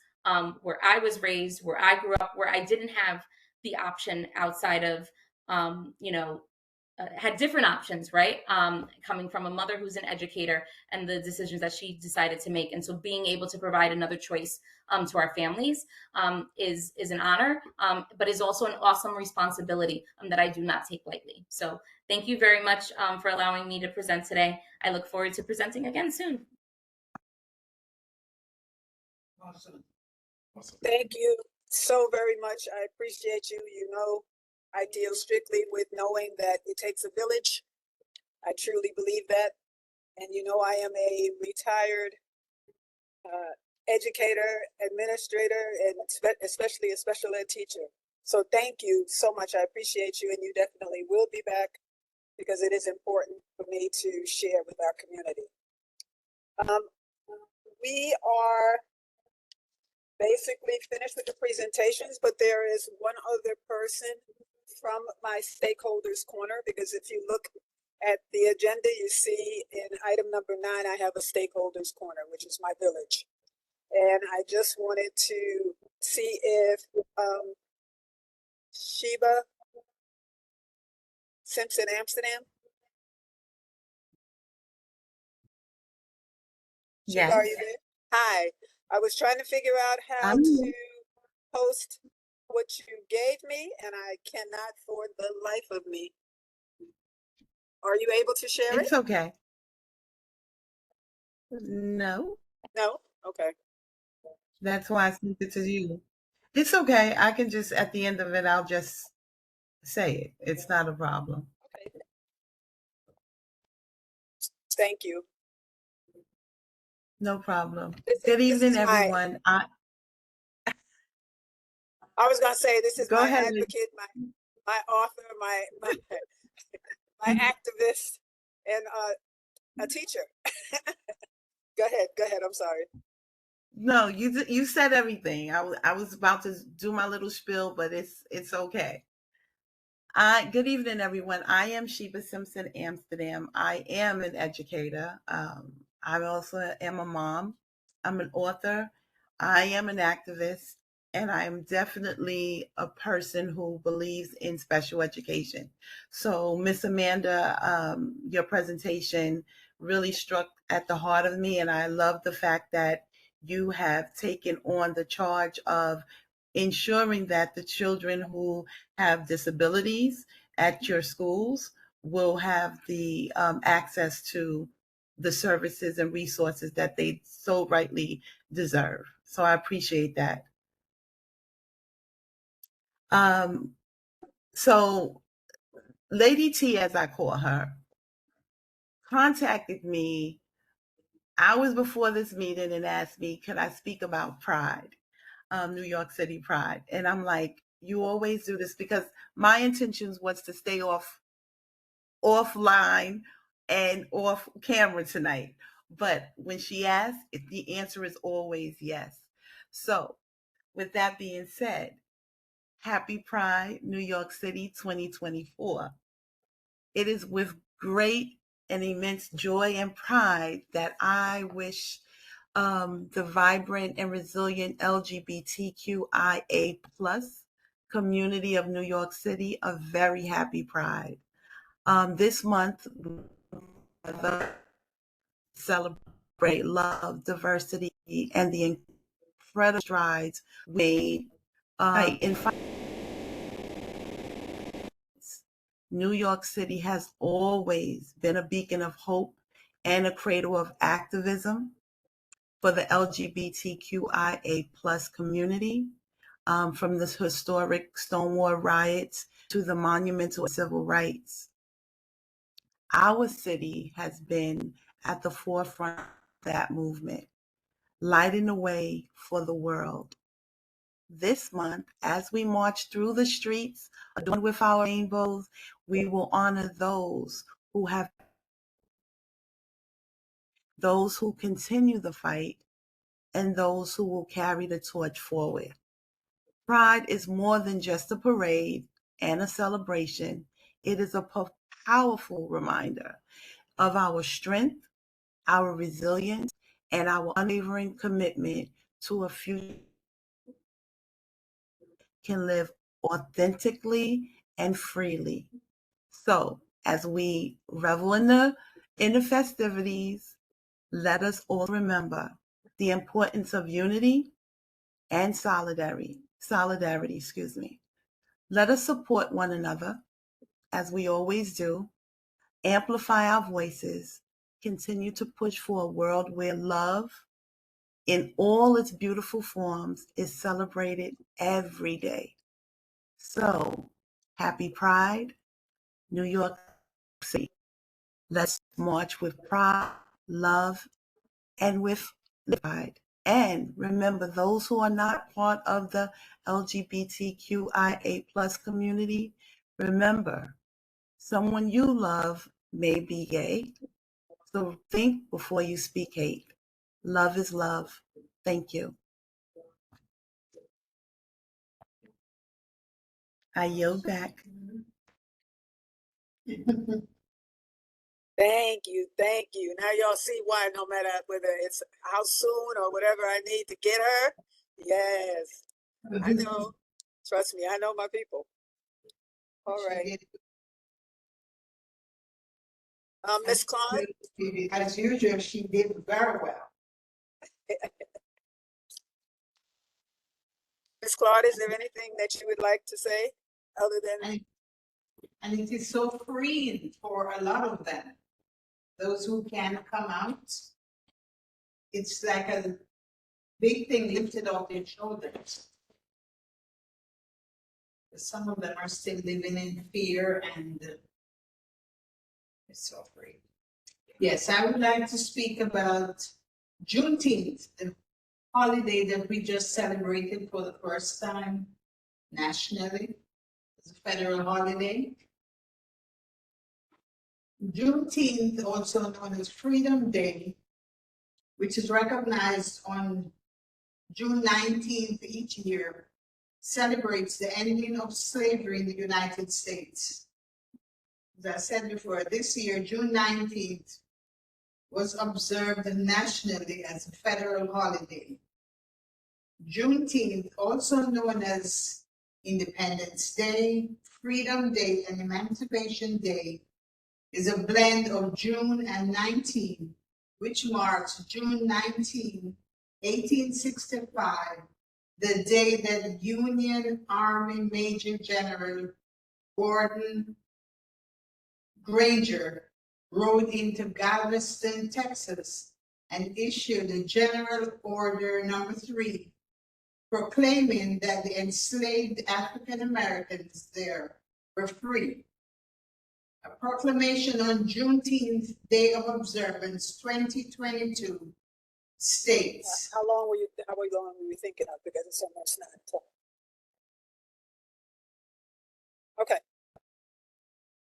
where I was raised, where I grew up, where I didn't have the option outside of, had different options, right? Coming from a mother who's an educator and the decisions that she decided to make. And so being able to provide another choice to our families is an honor, but is also an awesome responsibility that I do not take lightly. So thank you very much for allowing me to present today. I look forward to presenting again soon. Awesome. Thank you so very much. I appreciate you. You know, I deal strictly with knowing that it takes a village. I truly believe that. And you know, I am a retired educator, administrator, and especially a special ed teacher. So thank you so much. I appreciate you, and you definitely will be back because it is important for me to share with our community. We are basically finished with the presentations, but there is one other person from my stakeholders corner, because if you look at the agenda, you see in item number 9, I have a stakeholders corner, which is my village. And I just wanted to see if Sheba Simpson Amsterdam. Sheba, are you there? Hi. I was trying to figure out how to post what you gave me, and I cannot for the life of me. Are you able to share it? It's okay. No. No? Okay. That's why I sent it to you. It's okay. I can just, at the end of it, I'll just say it. It's not a problem. Okay. Thank you. No problem. This Good evening, is my, everyone. I was gonna say, this is Go my ahead. advocate, my author, my activist, and a teacher. Go ahead. I'm sorry. No, you said everything. I was about to do my little spiel, but it's okay. Good evening, everyone. I am Sheba Simpson Amsterdam. I am an educator. I also am a mom. I'm an author. I am an activist, and I am definitely a person who believes in special education. So, Miss Amanda, your presentation really struck at the heart of me, and I love the fact that you have taken on the charge of ensuring that the children who have disabilities at your schools will have the access to the services and resources that they so rightly deserve. So I appreciate that. So Lady T, as I call her, contacted me hours before this meeting and asked me, could I speak about Pride? New York City Pride. And I'm like, you always do this, because my intentions was to stay offline and off camera tonight. But when she asked, the answer is always yes. So with that being said, happy Pride, New York City 2024. It is with great and immense joy and pride that I wish the vibrant and resilient LGBTQIA plus community of New York City a very happy Pride. This month, celebrate love, diversity, and the incredible strides made in New York City has always been a beacon of hope and a cradle of activism for the LGBTQIA plus community, from the historic Stonewall riots to the monumental civil rights. Our city has been at the forefront of that movement, lighting the way for the world. This month, as we march through the streets adorned with our rainbows, we will honor those who continue the fight, and those who will carry the torch forward. Pride is more than just a parade and a celebration. It is a powerful reminder of our strength, our resilience, and our unwavering commitment to a future can live authentically and freely. So, as we revel in the festivities, let us all remember the importance of unity and solidarity. Let us support one another as we always do, amplify our voices, continue to push for a world where love in all its beautiful forms is celebrated every day. So, happy Pride, New York City. Let's march with pride, love, and with pride. And remember, those who are not part of the LGBTQIA plus community, remember, someone you love may be gay. So think before you speak hate. Love is love. Thank you. I yield back. Thank you, thank you. Now y'all see why, no matter whether it's how soon or whatever I need to get her. Yes, I know. Trust me, I know my people. All right. Miss Claude? As usual, she did very well. Miss Claude, is there anything that you would like to say other than? And it is so freeing for a lot of them. Those who can come out, it's like a big thing lifted off their shoulders. Some of them are still living in fear and it's so free. Yes, I would like to speak about Juneteenth, the holiday that we just celebrated for the first time nationally. It's a federal holiday. Juneteenth, also known as Freedom Day, which is recognized on June 19th each year, celebrates the ending of slavery in the United States. As I said before, this year, June 19th, was observed nationally as a federal holiday. Juneteenth, also known as Independence Day, Freedom Day, and Emancipation Day, is a blend of June and 19, which marks June 19, 1865, the day that Union Army Major General Gordon Granger rode into Galveston, Texas, and issued a General Order No. 3, proclaiming that the enslaved African Americans there were free. A proclamation on Juneteenth Day of Observance 2022 states. How long were you thinking of? Because it's almost 9 o'clock. Okay.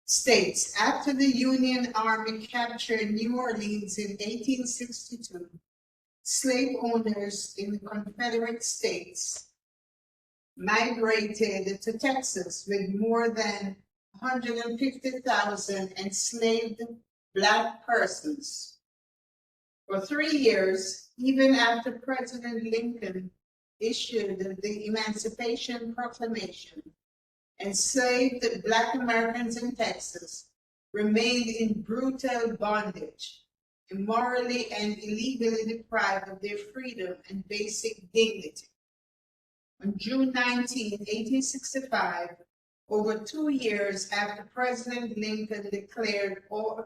States, after the Union Army captured New Orleans in 1862, slave owners in the Confederate States migrated to Texas with more than 150,000 enslaved Black persons. For 3 years, even after President Lincoln issued the Emancipation Proclamation, enslaved Black Americans in Texas remained in brutal bondage, immorally and illegally deprived of their freedom and basic dignity. On June 19, 1865, over 2 years after President Lincoln declared all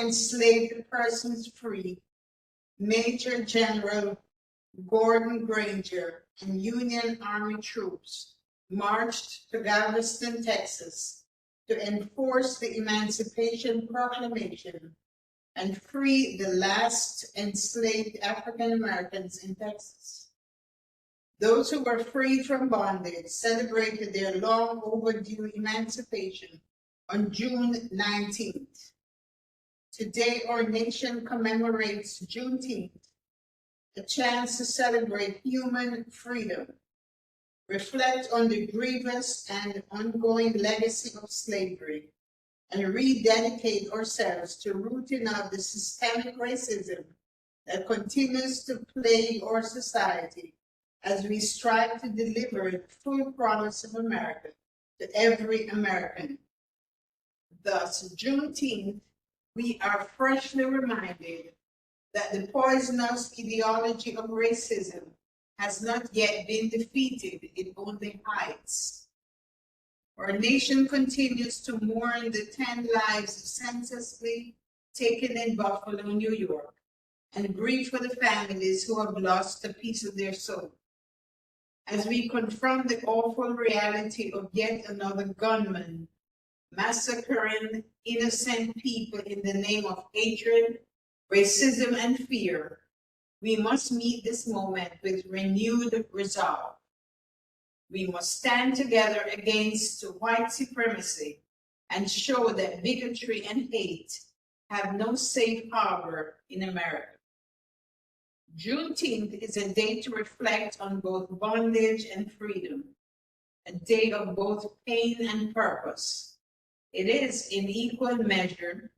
enslaved persons free, Major General Gordon Granger and Union Army troops marched to Galveston, Texas, to enforce the Emancipation Proclamation and free the last enslaved African Americans in Texas. Those who were freed from bondage celebrated their long overdue emancipation on June 19th. Today, our nation commemorates Juneteenth, a chance to celebrate human freedom, reflect on the grievous and ongoing legacy of slavery, and rededicate ourselves to rooting out the systemic racism that continues to plague our society as we strive to deliver the full promise of America to every American. Thus, Juneteenth, we are freshly reminded that the poisonous ideology of racism has not yet been defeated, it only hides. Our nation continues to mourn the 10 lives senselessly taken in Buffalo, New York, and grieve for the families who have lost a piece of their soul. As we confront the awful reality of yet another gunman massacring innocent people in the name of hatred, racism, and fear, we must meet this moment with renewed resolve. We must stand together against white supremacy and show that bigotry and hate have no safe harbor in America. Juneteenth is a day to reflect on both bondage and freedom, a day of both pain and purpose. It is, in equal measure,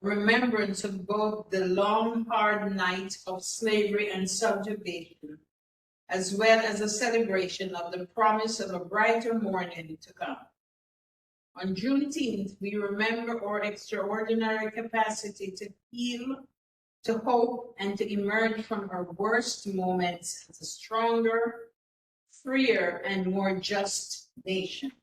remembrance of both the long, hard night of slavery and subjugation, as well as a celebration of the promise of a brighter morning to come. On Juneteenth, we remember our extraordinary capacity to heal, to hope, and to emerge from our worst moments as a stronger, freer, and more just nation.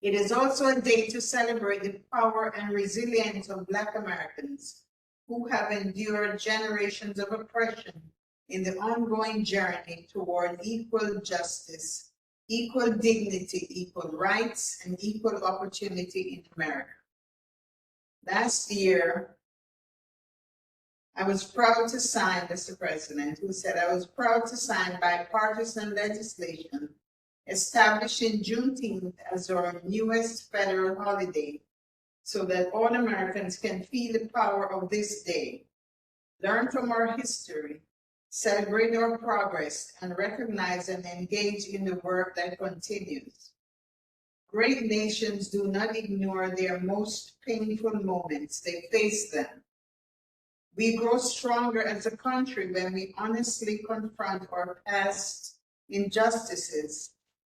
It is also a day to celebrate the power and resilience of Black Americans who have endured generations of oppression in the ongoing journey toward equal justice, equal dignity, equal rights, and equal opportunity in America. Last year, I was proud to sign, Mr. President, who said I was proud to sign bipartisan legislation establishing Juneteenth as our newest federal holiday so that all Americans can feel the power of this day, learn from our history, celebrate our progress, and recognize and engage in the work that continues. Great nations do not ignore their most painful moments, they face them. We grow stronger as a country when we honestly confront our past injustices,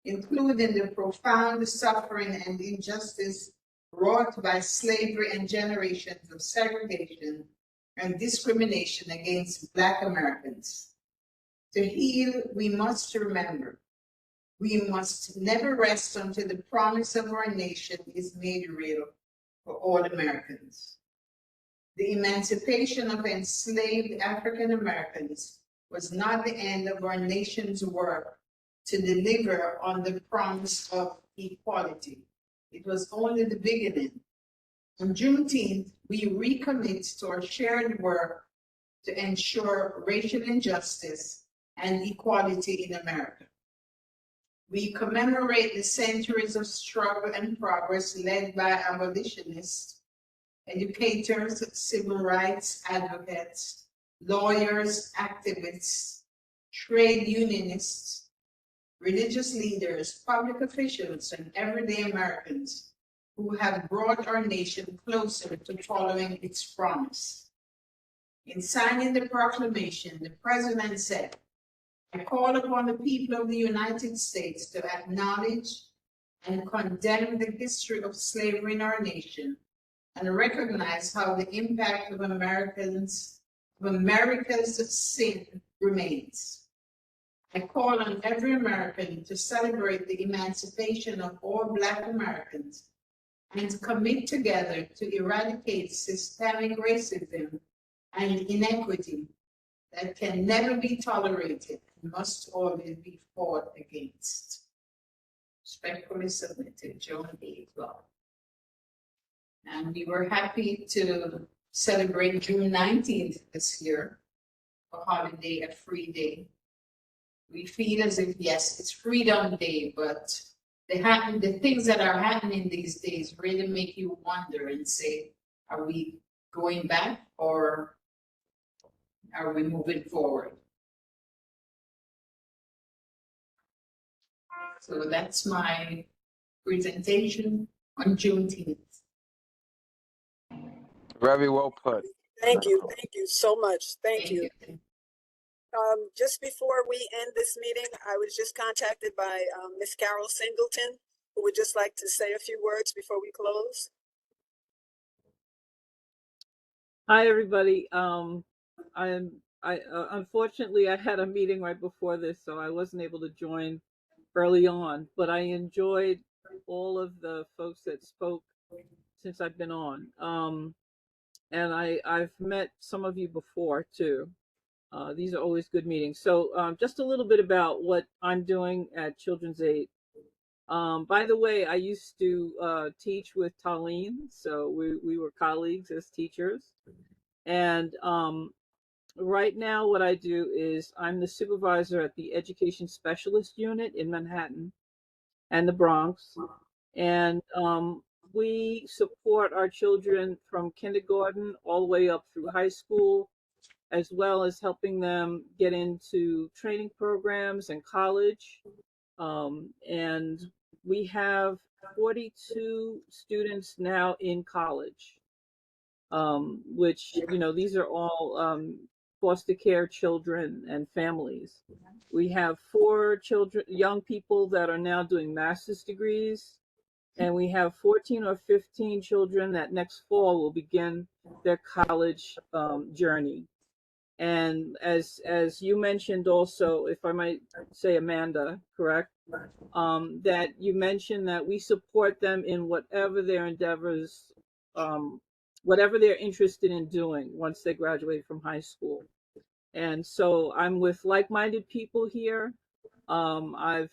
including the profound suffering and injustice wrought by slavery and generations of segregation and discrimination against Black Americans. To heal, we must remember. We must never rest until the promise of our nation is made real for all Americans. The emancipation of enslaved African Americans was not the end of our nation's work to deliver on the promise of equality. It was only the beginning. On Juneteenth, we recommit to our shared work to ensure racial injustice and equality in America. We commemorate the centuries of struggle and progress led by abolitionists, educators, civil rights advocates, lawyers, activists, trade unionists, religious leaders, public officials, and everyday Americans who have brought our nation closer to following its promise. In signing the proclamation, the President said, I call upon the people of the United States to acknowledge and condemn the history of slavery in our nation and recognize how the impact of America's sin remains. I call on every American to celebrate the emancipation of all Black Americans and commit together to eradicate systemic racism and inequity that can never be tolerated and must always be fought against. Respectfully submitted, Joan A. Clark. And we were happy to celebrate June 19th this year, a holiday, a free day. We feel as if, yes, it's Freedom Day, but the things that are happening these days really make you wonder and say, Are we going back or are we moving forward? So that's my presentation on Juneteenth. Very well put. Thank you so much. Thank you. Just before we end this meeting, I was just contacted by Miss Carol Singleton, who would just like to say a few words before we close. Hi, everybody. Unfortunately, I had a meeting right before this, so I wasn't able to join early on, but I enjoyed all of the folks that spoke since I've been on. And I've met some of you before too. These are always good meetings. So just a little bit about what I'm doing at Children's Aid. By the way, I used to teach with Talene, so we were colleagues as teachers. And right now what I do is I'm the supervisor at the Education Specialist Unit in Manhattan and the Bronx. And we support our children from kindergarten all the way up through high school, as well as helping them get into training programs and college. And we have 42 students now in college, which, you know, these are all foster care children and families. We have 4 children, young people that are now doing master's degrees, and we have 14 or 15 children that next fall will begin their college journey. And as you mentioned also, if I might say, Amanda, correct? That you mentioned that we support them in whatever their endeavors, whatever they're interested in doing once they graduate from high school. And so I'm with like-minded people here. I've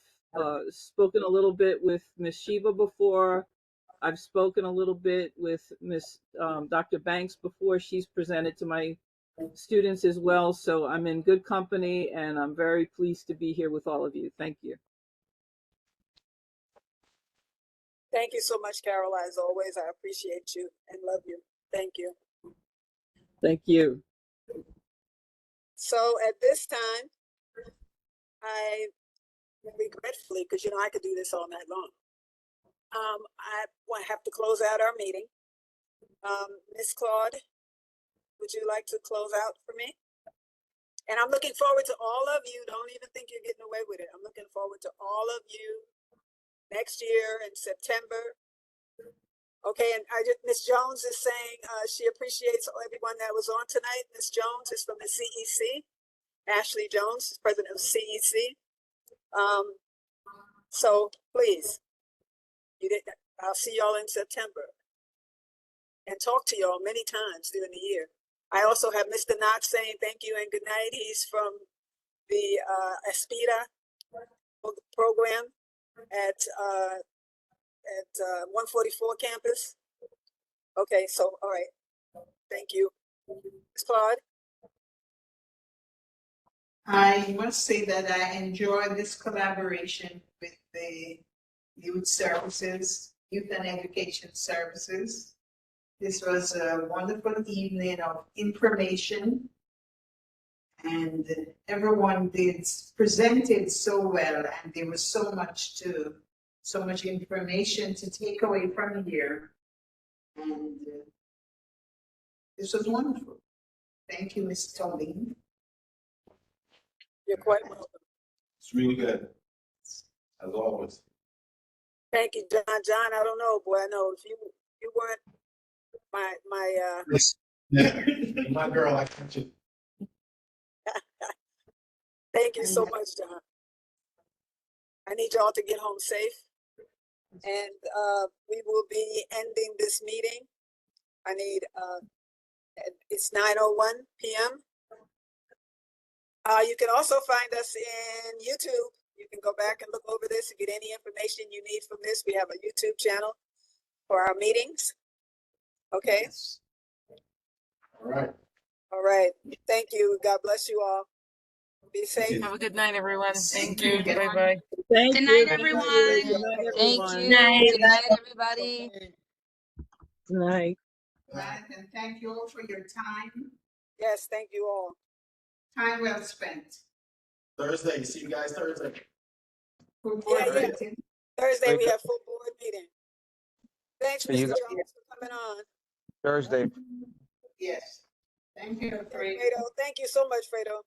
spoken a little bit with Miss Shiva before. I've spoken a little bit with Miss Dr. Banks before. She's presented to my students as well. So I'm in good company, and I'm very pleased to be here with all of you. Thank you. Thank you so much, Carol. As always, I appreciate you and love you. Thank you. Thank you. So at this time, I regretfully, because you know I could do this all night long, I have to close out our meeting. Ms. Claude, would you like to close out for me? And I'm looking forward to all of you. Don't even think you're getting away with it. I'm looking forward to all of you next year in September. Okay, and Ms. Jones is saying she appreciates everyone that was on tonight. Ms. Jones is from the CEC. Ashley Jones is president of CEC. So please, I'll see y'all in September and talk to y'all many times during the year. I also have Mr. Knox saying thank you and good night. He's from the Aspida program at 144 campus. Okay, so all right, thank you. Ms. Claude? I must say that I enjoyed this collaboration with the youth services, youth and education services. This was a wonderful evening of information, and everyone presented so well, and there was so much information to take away from here, and this was wonderful. Thank you, Ms. Tolene. You're quite welcome. It's really good, as always. Thank you, John. John, I don't know, boy. I know if you weren't my My girl, I catch you. Thank you so much, John. I need y'all to get home safe, and we will be ending this meeting. I need it's 9:01 p.m. You can also find us in YouTube. You can go back and look over this and get any information you need from this. We have a YouTube channel for our meetings. Okay. Yes. All right. All right. Thank you. God bless you all. Be safe. Have a good night, everyone. Thank Thank you. you. Bye-bye. Thank Good you. night, Thank everyone. you. Good night, Thank everyone. you. Good night, everybody. Good night. Right, and thank you all for your time. Yes, thank you all. Time well spent. Thursday, see you guys Thursday. Good Yeah, board yeah. meeting. Thursday we have full board meeting. Thanks, So you Mr. got Jones, for coming on. Thursday. Yes. Thank you, Yeah, Fredo. Fredo, thank you so much, Fredo.